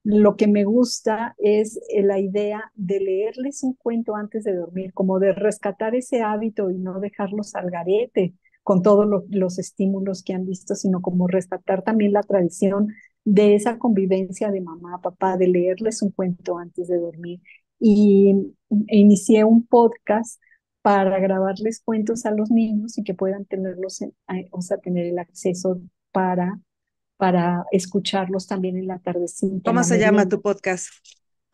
lo que me gusta es la idea de leerles un cuento antes de dormir, como de rescatar ese hábito y no dejarlos al garete con todos los estímulos que han visto, sino como rescatar también la tradición de esa convivencia de mamá, papá, de leerles un cuento antes de dormir. Y inicié un podcast para grabarles cuentos a los niños y que puedan tenerlos, o sea, tener el acceso para, para escucharlos también en la tardecita, en ¿Cómo la se llama merienda. tu podcast?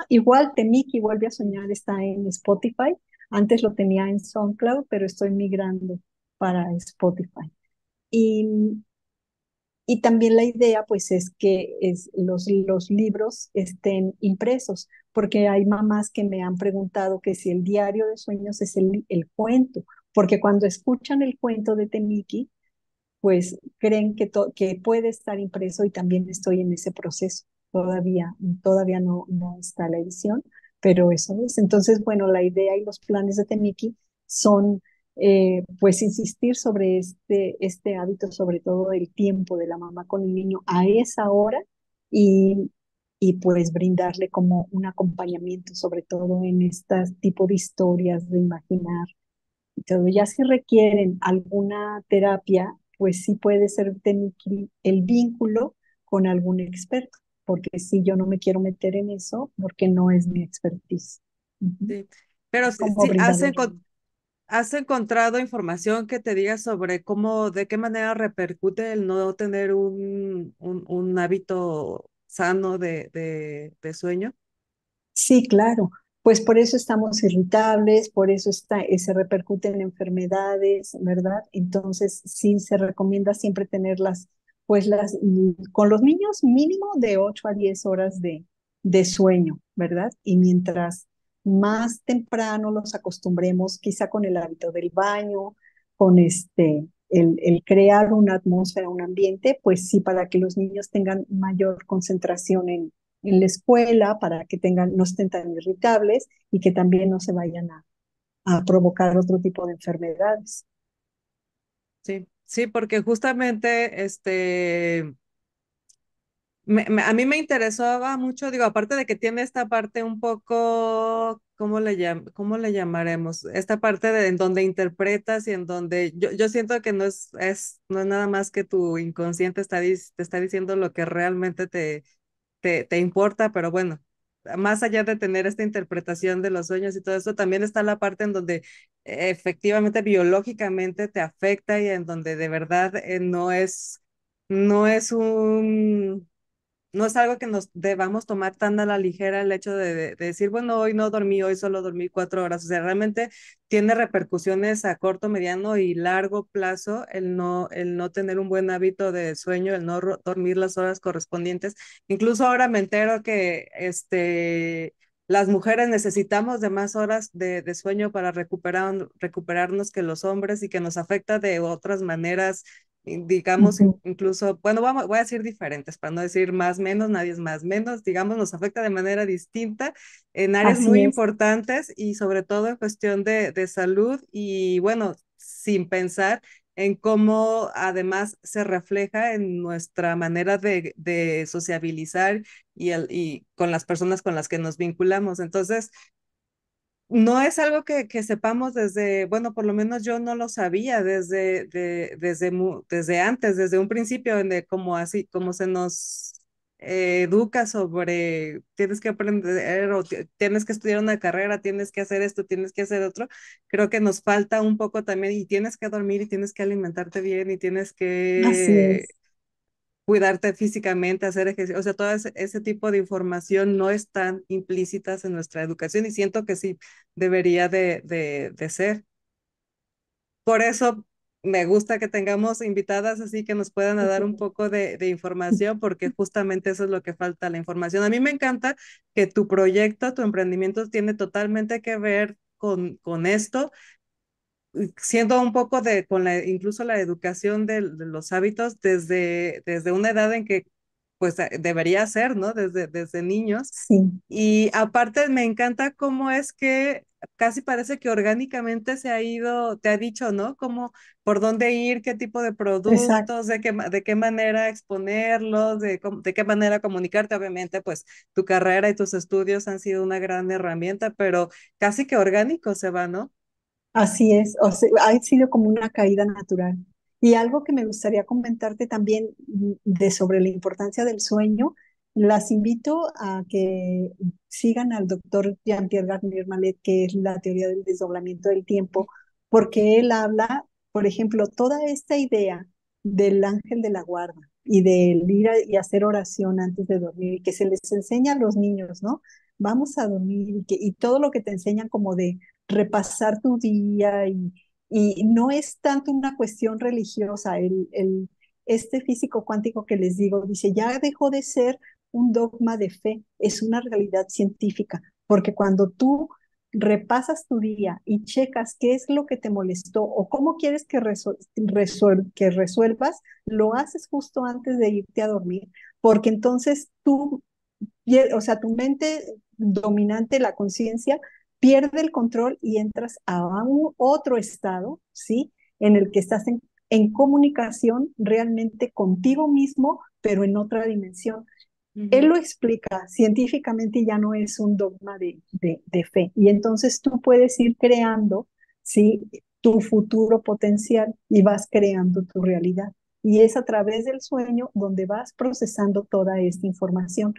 Igual Temiki Vuelve a Soñar está en Spotify. Antes lo tenía en SoundCloud, pero estoy migrando para Spotify. Y, y también la idea, pues, es que los libros estén impresos, porque hay mamás que me han preguntado que si el diario de sueños es el cuento, porque cuando escuchan el cuento de Temiki, pues creen que puede estar impreso y también estoy en ese proceso. Todavía no está la edición, pero eso es. Entonces, bueno, la idea y los planes de Temiki son pues insistir sobre este hábito, sobre todo el tiempo de la mamá con el niño a esa hora y, y pues brindarle como un acompañamiento, sobre todo en este tipo de historias de imaginar y todo. Ya si requieren alguna terapia, pues sí puede ser el vínculo con algún experto, porque si yo no me quiero meter en eso, porque no es mi expertise. Ujú. Sí. Pero Es sí, como brindar el apoyo. ¿has encontrado información que te diga sobre cómo, de qué manera repercute el no tener un hábito sano de sueño? Sí, claro. Pues por eso estamos irritables, por eso se repercute en enfermedades, ¿verdad? Entonces, sí se recomienda siempre tenerlas, pues con los niños mínimo de 8 a 10 horas de sueño, ¿verdad? Y mientras más temprano los acostumbremos, quizá con el hábito del baño, con el crear una atmósfera, un ambiente, pues sí, para que los niños tengan mayor concentración en la escuela para que no estén tan irritables y que también no se vayan a provocar otro tipo de enfermedades. Sí, sí, porque justamente a mí me interesaba mucho, digo, aparte de que tiene esta parte un poco, cómo le llamaremos? Esta parte en donde interpretas y en donde yo siento que no es nada más que tu inconsciente te está diciendo lo que realmente te importa, pero bueno, más allá de tener esta interpretación de los sueños y todo eso, también está la parte en donde efectivamente biológicamente te afecta y en donde de verdad no es un no es algo que nos debamos tomar tan a la ligera el hecho de decir, bueno, hoy no dormí, hoy solo dormí 4 horas. O sea, realmente tiene repercusiones a corto, mediano y largo plazo el no tener un buen hábito de sueño, el no dormir las horas correspondientes. Incluso ahora me entero que las mujeres necesitamos de más horas de sueño para recuperarnos que los hombres y que nos afecta de otras maneras digamos, Ujú. incluso, bueno, voy a decir diferentes, para no decir más, menos, nadie es más, menos, digamos, nos afecta de manera distinta en áreas Así muy es, importantes y sobre todo en cuestión de salud y bueno, sin pensar en cómo además se refleja en nuestra manera de sociabilizar y con las personas con las que nos vinculamos. Entonces, no es algo que sepamos desde, bueno, por lo menos yo no lo sabía desde antes, desde un principio, como así, como se nos educa sobre tienes que aprender o tienes que estudiar una carrera, tienes que hacer esto, tienes que hacer otro. Creo que nos falta un poco también y tienes que dormir y tienes que alimentarte bien y tienes así que es. cuidarte físicamente, hacer ejercicio, o sea, todo ese tipo de información no están implícitas en nuestra educación y siento que sí debería de ser. Por eso me gusta que tengamos invitadas así que nos puedan dar un poco de información porque justamente eso es lo que falta, la información. A mí me encanta que tu proyecto, tu emprendimiento tiene totalmente que ver con esto siendo un poco incluso la educación de los hábitos desde una edad en que pues debería ser, ¿no? Desde niños. Sí, Y aparte me encanta cómo es que casi parece que orgánicamente se ha ido, te ha dicho, ¿no? Cómo, por dónde ir, qué tipo de exacto. productos, de qué manera exponerlos, de qué manera comunicarte. Obviamente, pues tu carrera y tus estudios han sido una gran herramienta, pero casi que orgánico se va, ¿no? Así es, o sea, ha sido como una caída natural. Y algo que me gustaría comentarte también sobre la importancia del sueño, las invito a que sigan al doctor Jean-Pierre Garnier-Mallet, que es la teoría del desdoblamiento del tiempo, porque él habla, por ejemplo, toda esta idea del ángel de la guarda y del ir y hacer oración antes de dormir, y que se les enseña a los niños, ¿no? Vamos a dormir y todo lo que te enseñan como de repasar tu día y no es tanto una cuestión religiosa. Este físico cuántico que les digo dice, ya dejó de ser un dogma de fe, es una realidad científica, porque cuando tú repasas tu día y checas qué es lo que te molestó o cómo quieres que resuelvas, lo haces justo antes de irte a dormir, porque entonces o sea, tu mente dominante, la conciencia, pierde el control y entras a un otro estado, ¿sí? En el que estás en comunicación realmente contigo mismo, pero en otra dimensión. Él Ujú. lo explica científicamente y ya no es un dogma de fe. Y entonces tú puedes ir creando, ¿sí? Tu futuro potencial y vas creando tu realidad. Y es a través del sueño donde vas procesando toda esta información.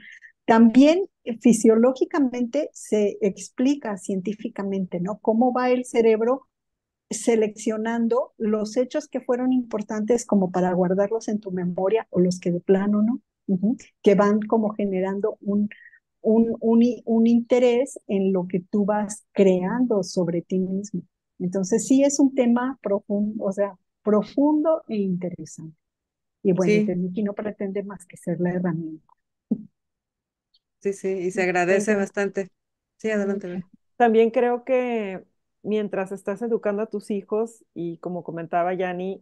También fisiológicamente se explica científicamente, ¿no? Cómo va el cerebro seleccionando los hechos que fueron importantes como para guardarlos en tu memoria o los que de plano no, que van como generando un interés en lo que tú vas creando sobre ti mismo. Entonces sí es un tema profundo, o sea, profundo e interesante. Y bueno, y Sí, Temiki no pretende más que ser la herramienta. sí, sí, y se Me agradece encanta. bastante. Sí, adelante. Bel. También creo que mientras estás educando a tus hijos, y como comentaba Yani,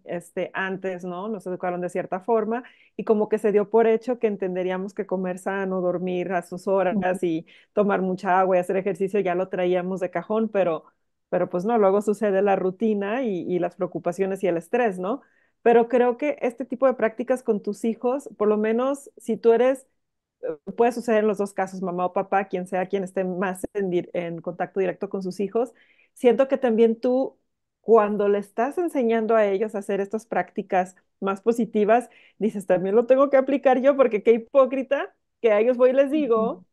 antes, ¿no? Nos educaron de cierta forma y como que se dio por hecho que entenderíamos que comer sano, dormir a sus horas y tomar mucha agua y hacer ejercicio ya lo traíamos de cajón, pero pues no, luego sucede la rutina y las preocupaciones y el estrés, ¿no? Pero creo que este tipo de prácticas con tus hijos, por lo menos si tú eres puede suceder en los dos casos, mamá o papá, quien sea quien esté más en contacto directo con sus hijos. Siento que también tú, cuando le estás enseñando a ellos a hacer estas prácticas más positivas, dices, también lo tengo que aplicar yo, porque qué hipócrita que a ellos voy y les digo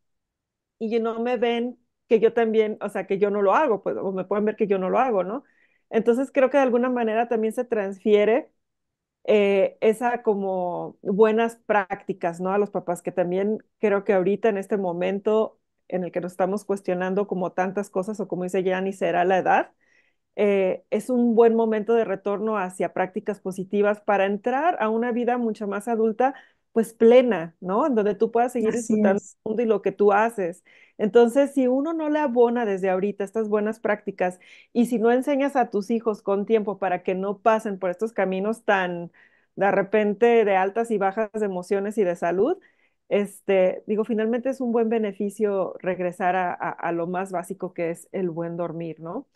y no me ven que yo también, o sea, que yo no lo hago, pues, o me pueden ver que yo no lo hago, ¿no? Entonces creo que de alguna manera también se transfiere esa como buenas prácticas, ¿no? A los papás, que también creo que ahorita en este momento en el que nos estamos cuestionando como tantas cosas, o como dice Yanni, será la edad, es un buen momento de retorno hacia prácticas positivas para entrar a una vida mucho más adulta, pues plena, ¿no? En donde tú puedas seguir Así disfrutando es. del mundo y lo que tú haces. Entonces, si uno no le abona desde ahorita estas buenas prácticas y si no enseñas a tus hijos con tiempo para que no pasen por estos caminos tan de repente de altas y bajas de emociones y de salud, digo, finalmente es un buen beneficio regresar a lo más básico que es el buen dormir, ¿no?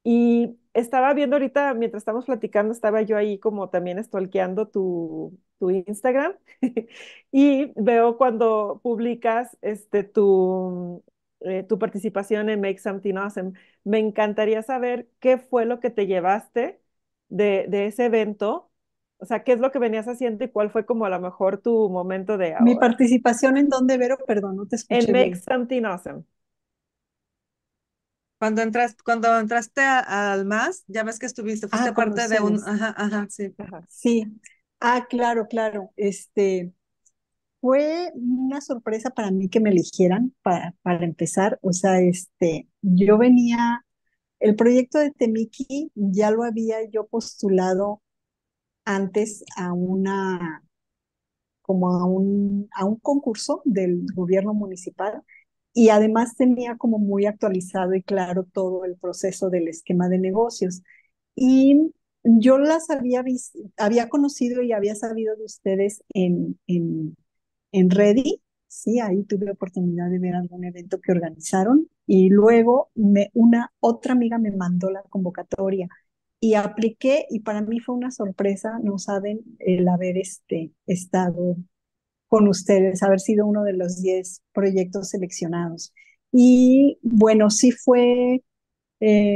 Y estaba viendo ahorita, mientras estamos platicando, estaba yo ahí como también stalkeando tu Instagram y veo cuando publicas tu participación en Make Something Awesome. Me encantaría saber qué fue lo que te llevaste de ese evento, o sea, qué es lo que venías haciendo y cuál fue como a lo mejor tu momento de Mi ahora. participación en donde, Vero, perdón, no te En escuché Make bien. Something Awesome. Cuando entraste al MAS, ya ves que fuiste Ah, con parte de un, ustedes. ajá, ajá, sí. Ajá. Sí. Ah, claro, claro. Fue una sorpresa para mí que me eligieran para empezar. O sea, yo venía, el proyecto de Temiki ya lo había yo postulado antes como a un concurso del gobierno municipal y además tenía como muy actualizado y claro todo el proceso del esquema de negocios. Y yo las había visto, había conocido y había sabido de ustedes en Ready, sí, ahí tuve oportunidad de ver algún evento que organizaron y luego una otra amiga me mandó la convocatoria y apliqué y para mí fue una sorpresa, no saben, el haber estado con ustedes, haber sido uno de los 10 proyectos seleccionados. Y bueno, sí fue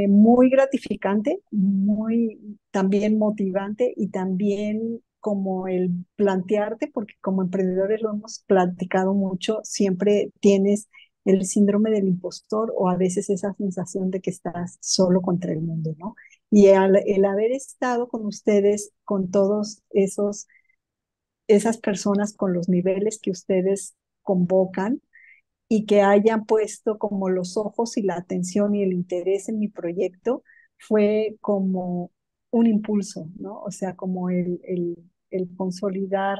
muy gratificante, muy también motivante y también como el plantearte, porque como emprendedores lo hemos platicado mucho, siempre tienes el síndrome del impostor o a veces esa sensación de que estás solo contra el mundo, ¿no? Y el haber estado con ustedes, con todos esas personas, con los niveles que ustedes convocan, y que hayan puesto como los ojos y la atención y el interés en mi proyecto fue como un impulso, ¿no? O sea, como el consolidar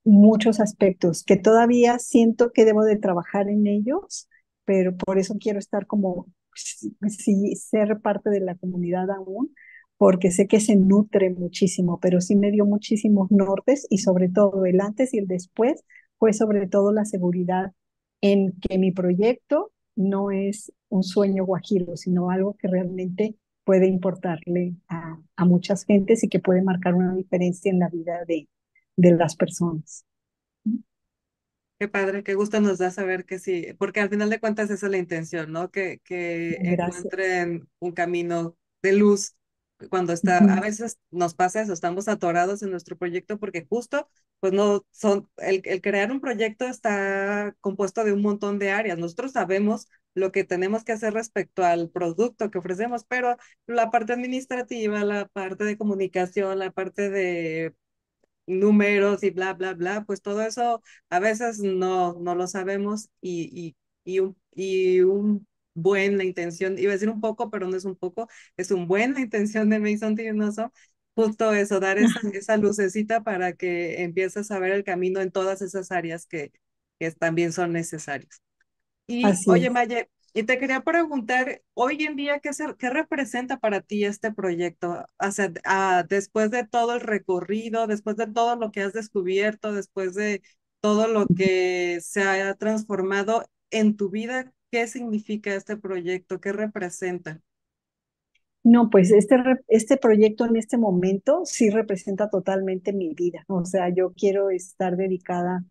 muchos aspectos que todavía siento que debo de trabajar en ellos, pero por eso quiero estar como, sí, ser parte de la comunidad aún, porque sé que se nutre muchísimo, pero sí me dio muchísimos nortes y sobre todo el antes y el después fue sobre todo la seguridad en que mi proyecto no es un sueño guajiro, sino algo que realmente puede importarle a muchas gentes y que puede marcar una diferencia en la vida de las personas. Qué padre, qué gusto nos da saber que sí, porque al final de cuentas esa es la intención, ¿no? Que Gracias. encuentren un camino de luz cuando a Ujú. veces nos pasa eso, estamos atorados en nuestro proyecto porque justo, pues no son, el crear un proyecto está compuesto de un montón de áreas. Nosotros sabemos lo que tenemos que hacer respecto al producto que ofrecemos, pero la parte administrativa, la parte de comunicación, la parte de números y bla, bla, bla, pues todo eso a veces no lo sabemos y un buen la intención, iba a decir un poco, pero no es un poco, es un buen la intención de Mason Tinoso, justo eso, dar esa lucecita para que empieces a ver el camino en todas esas áreas que también son necesarias. Y Así oye, es. Maye, y te quería preguntar, hoy en día, ¿qué representa para ti este proyecto? O sea, después de todo el recorrido, después de todo lo que has descubierto, después de todo lo que se ha transformado en tu vida, ¿qué significa este proyecto? ¿Qué representa? No, pues este proyecto en este momento sí representa totalmente mi vida. O sea, yo quiero estar dedicada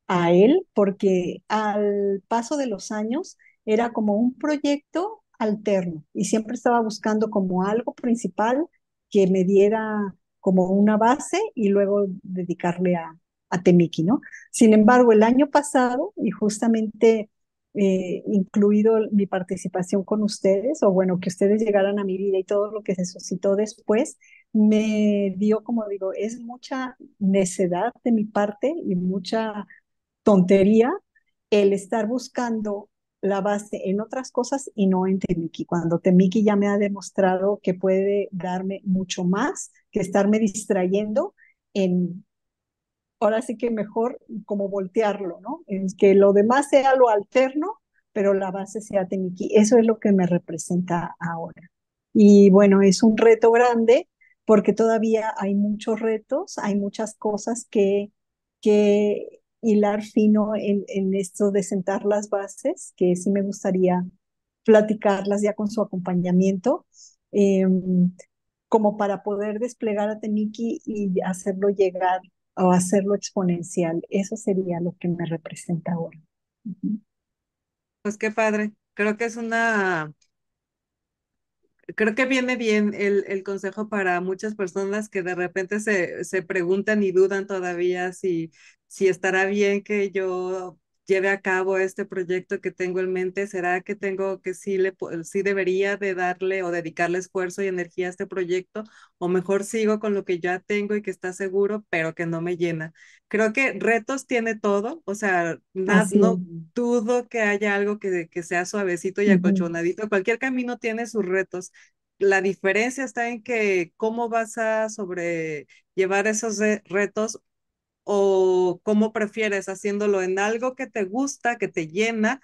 a él porque al paso de los años era como un proyecto alterno y siempre estaba buscando como algo principal que me diera como una base y luego dedicarle a Temiki, ¿no? Sin embargo, el año pasado, y justamente incluido mi participación con ustedes, o bueno, que ustedes llegaran a mi vida y todo lo que se suscitó después, me dio, como digo, es mucha necedad de mi parte y mucha tontería el estar buscando la base en otras cosas y no en Temiki, cuando Temiki ya me ha demostrado que puede darme mucho más que estarme distrayendo en, ahora sí que mejor como voltearlo, ¿no? Es que lo demás sea lo alterno, pero la base sea Temiki. Eso es lo que me representa ahora. Y bueno, es un reto grande porque todavía hay muchos retos, hay muchas cosas que hilar fino en esto de sentar las bases, que sí me gustaría platicarlas ya con su acompañamiento. Eh, Como para poder desplegar a Temiki y hacerlo llegar o hacerlo exponencial. Eso sería lo que me representa ahora. Ujú. Pues qué padre. Creo que viene bien el consejo para muchas personas que de repente se preguntan y dudan todavía si estará bien que yo lleve a cabo este proyecto que tengo en mente. ¿Será que tengo que sí debería de darle o dedicarle esfuerzo y energía a este proyecto? O mejor sigo con lo que ya tengo y que está seguro, pero que no me llena. Creo que retos tiene todo, o sea, Así es. no dudo que haya algo que sea suavecito y Ujú. acolchonadito. Cualquier camino tiene sus retos. La diferencia está en que cómo vas a sobrellevar esos retos o cómo prefieres haciéndolo en algo que te gusta, que te llena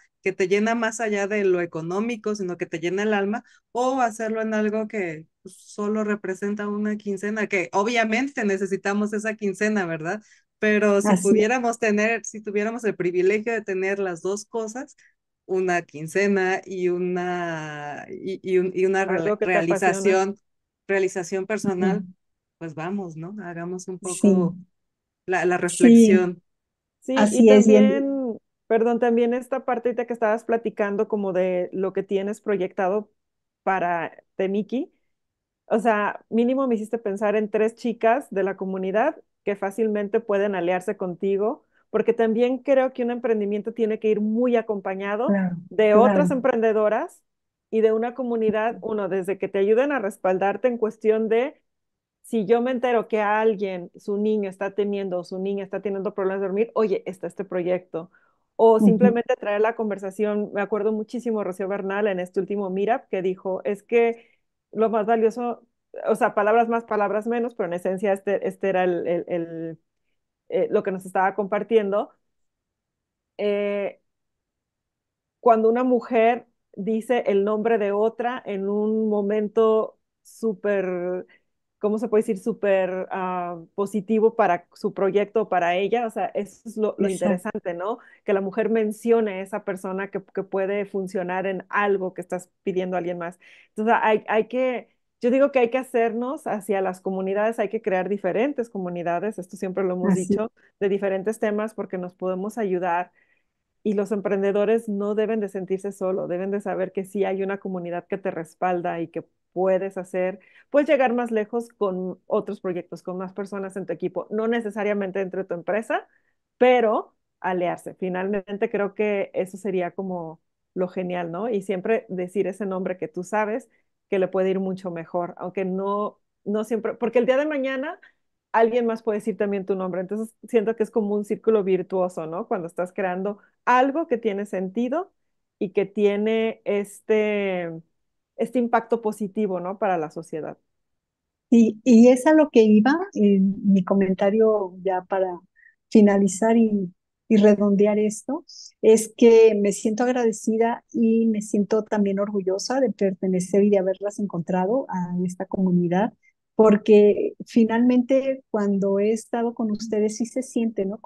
más allá de lo económico, sino que te llena el alma, o hacerlo en algo que pues, solo representa una quincena, que obviamente necesitamos esa quincena, ¿verdad? Pero Así es. si tuviéramos el privilegio de tener las dos cosas, una quincena y una Algo que te apasiona. realización personal, Ujú. pues vamos, ¿no? Hagamos un Sí, poco la sí, reflexión. Sí, y así es. también, perdón, también esta parte ahorita que estabas platicando como de lo que tienes proyectado para Temiki. O sea, mínimo me hiciste pensar en tres chicas de la comunidad que fácilmente pueden aliarse contigo, porque también creo que un emprendimiento tiene que ir muy acompañado Claro, de otras claro. emprendedoras y de una comunidad, uno, desde que te ayuden a respaldarte en cuestión de si yo me entero que alguien, su niño está teniendo o su niña está teniendo problemas de dormir, oye, está este proyecto. O Ujú. simplemente traer la conversación, me acuerdo muchísimo Rocío Bernal en este último Meetup que dijo, es que lo más valioso, o sea, palabras más, palabras menos, pero en esencia este era lo que nos estaba compartiendo. Eh, Cuando una mujer dice el nombre de otra en un momento súper, ¿cómo se puede decir? Súper positivo para su proyecto, para ella. O sea, eso es lo Exacto. interesante, ¿no? Que la mujer mencione a esa persona que puede funcionar en algo que estás pidiendo a alguien más. Entonces, yo digo que hay que hacernos hacia las comunidades, hay que crear diferentes comunidades, esto siempre lo hemos Así. dicho, de diferentes temas porque nos podemos ayudar y los emprendedores no deben de sentirse solo, deben de saber que sí hay una comunidad que te respalda y que puedes llegar más lejos con otros proyectos, con más personas en tu equipo, no necesariamente entre tu empresa, pero aliarse. Finalmente creo que eso sería como lo genial, ¿no? Y siempre decir ese nombre que tú sabes que le puede ir mucho mejor, aunque no siempre, porque el día de mañana alguien más puede decir también tu nombre. Entonces siento que es como un círculo virtuoso, ¿no? Cuando estás creando algo que tiene sentido y que tiene este impacto positivo, ¿no? Para la sociedad. Y es a lo que iba en mi comentario ya para finalizar y redondear esto, es que me siento agradecida y me siento también orgullosa de pertenecer y de haberlas encontrado a esta comunidad, porque finalmente cuando he estado con ustedes sí se siente, ¿no?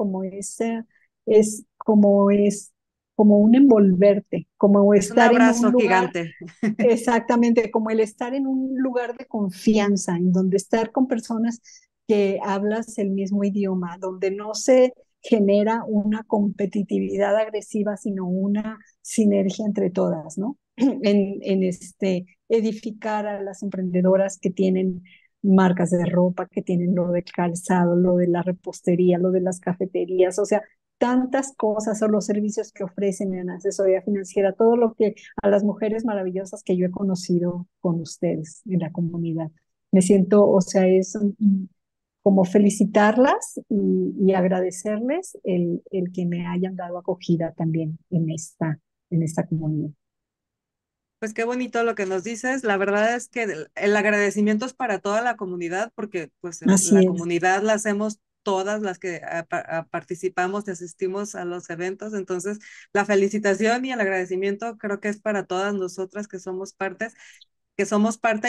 Es como un envolverte, como Es un estar en un abrazo lugar. gigante. Exactamente, como el estar en un lugar de confianza, en donde estar con personas que hablas el mismo idioma, donde no se genera una competitividad agresiva, sino una sinergia entre todas, ¿no? En edificar a las emprendedoras que tienen marcas de ropa, que tienen lo del calzado, lo de la repostería, lo de las cafeterías, o sea, tantas cosas o los servicios que ofrecen en asesoría financiera, todo lo que a las mujeres maravillosas que yo he conocido con ustedes en la comunidad. Me siento, o sea, como felicitarlas y agradecerles el que me hayan dado acogida también en esta comunidad. Pues qué bonito lo que nos dices. La verdad es que el agradecimiento es para toda la comunidad, porque pues la Así es, comunidad la hacemos todas las que participamos y asistimos a los eventos. Entonces, la felicitación y el agradecimiento creo que es para todas nosotras que somos parte,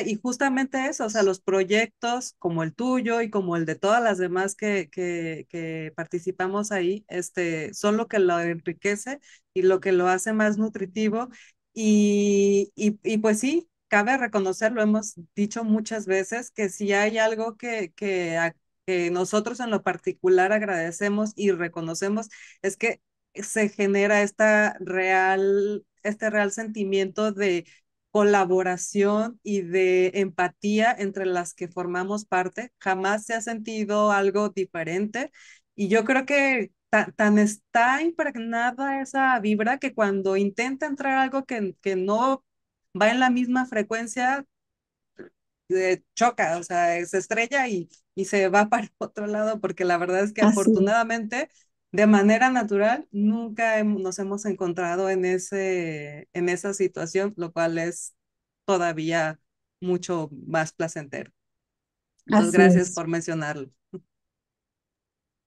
y justamente eso, o sea, los proyectos como el tuyo y como el de todas las demás que participamos ahí, son lo que lo enriquece y lo que lo hace más nutritivo. Y pues sí, cabe reconocerlo, hemos dicho muchas veces que si hay algo que nosotros en lo particular agradecemos y reconocemos, es que se genera este real sentimiento de colaboración y de empatía entre las que formamos parte. Jamás se ha sentido algo diferente. Y yo creo que tan está impregnada esa vibra que cuando intenta entrar algo que no va en la misma frecuencia, choca, o sea, se estrella y se va para otro lado, porque la verdad es que así es, afortunadamente, de manera natural, nunca nos hemos encontrado en esa situación, lo cual es todavía mucho más placentero. Entonces, así gracias es. por mencionarlo.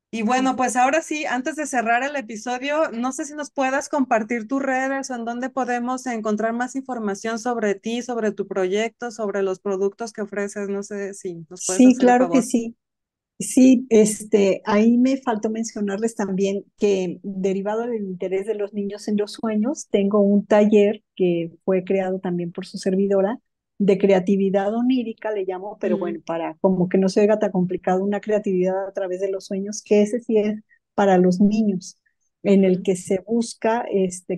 Y bueno, pues ahora sí, antes de cerrar el episodio, no sé si nos puedas compartir tus redes o en dónde podemos encontrar más información sobre ti, sobre tu proyecto, sobre los productos que ofreces. No sé si nos puedes Sí, hacer el claro que favor. sí. Sí, ahí me faltó mencionarles también que derivado del interés de los niños en los sueños, tengo un taller que fue creado también por su servidora de creatividad onírica, le llamo, pero Mm, bueno, para como que no se oiga tan complicado, una creatividad a través de los sueños, que ese sí es para los niños, en el ujú. que se busca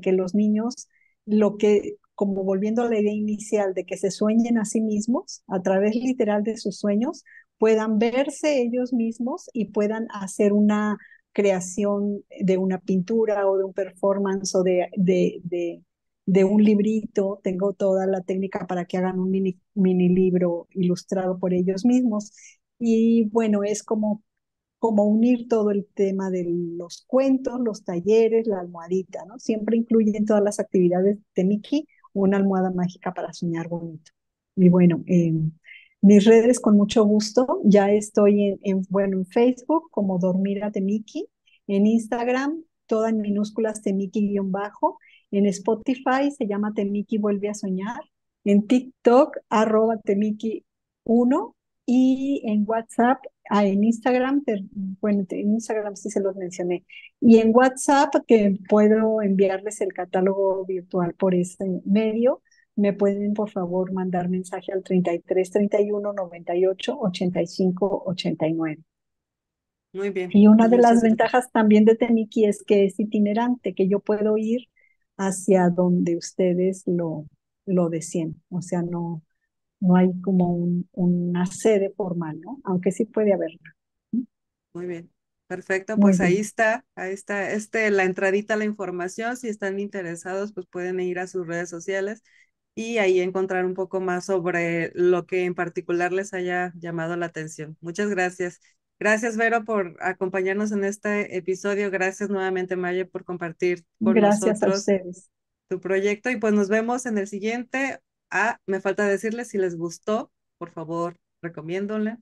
que los niños lo que como volviendo a la idea inicial de que se sueñen a sí mismos, a través literal de sus sueños, puedan verse ellos mismos y puedan hacer una creación de una pintura o de un performance o de un librito. Tengo toda la técnica para que hagan un mini libro ilustrado por ellos mismos. Y bueno, es como unir todo el tema de los cuentos, los talleres, la almohadita, ¿no? Siempre incluyen todas las actividades de Miki una almohada mágica para soñar bonito. Y bueno, mis redes con mucho gusto, ya estoy bueno, en Facebook como Dormira Temiki, en Instagram, todas en minúsculas Temiki-bajo, en Spotify se llama Temiki Vuelve a Soñar, en TikTok @Temiki1 y en WhatsApp, en Instagram, bueno, en Instagram sí se los mencioné, y en WhatsApp que puedo enviarles el catálogo virtual por ese medio. Me pueden por favor mandar mensaje al 33 31 98 85 89. Muy bien, Y una pues de las muchas gracias. ventajas también de Temiki es que es itinerante, que yo puedo ir hacia donde ustedes lo deseen. O sea, no hay como una sede formal, ¿no? Aunque sí puede haberla. Muy bien, perfecto, Muy pues bien. ahí está, la entradita a la información, si están interesados, pues pueden ir a sus redes sociales y ahí encontrar un poco más sobre lo que en particular les haya llamado la atención. Muchas gracias. Gracias, Vero, por acompañarnos en este episodio. Gracias nuevamente, Maya, por compartir con Gracias a nosotros ustedes. tu proyecto y pues nos vemos en el siguiente. Me falta decirles si les gustó, por favor, recomiéndenlo,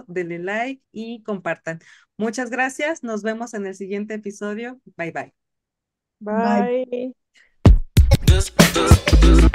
denle like y compartan. Muchas gracias. Nos vemos en el siguiente episodio. Bye bye. Bye. Bye.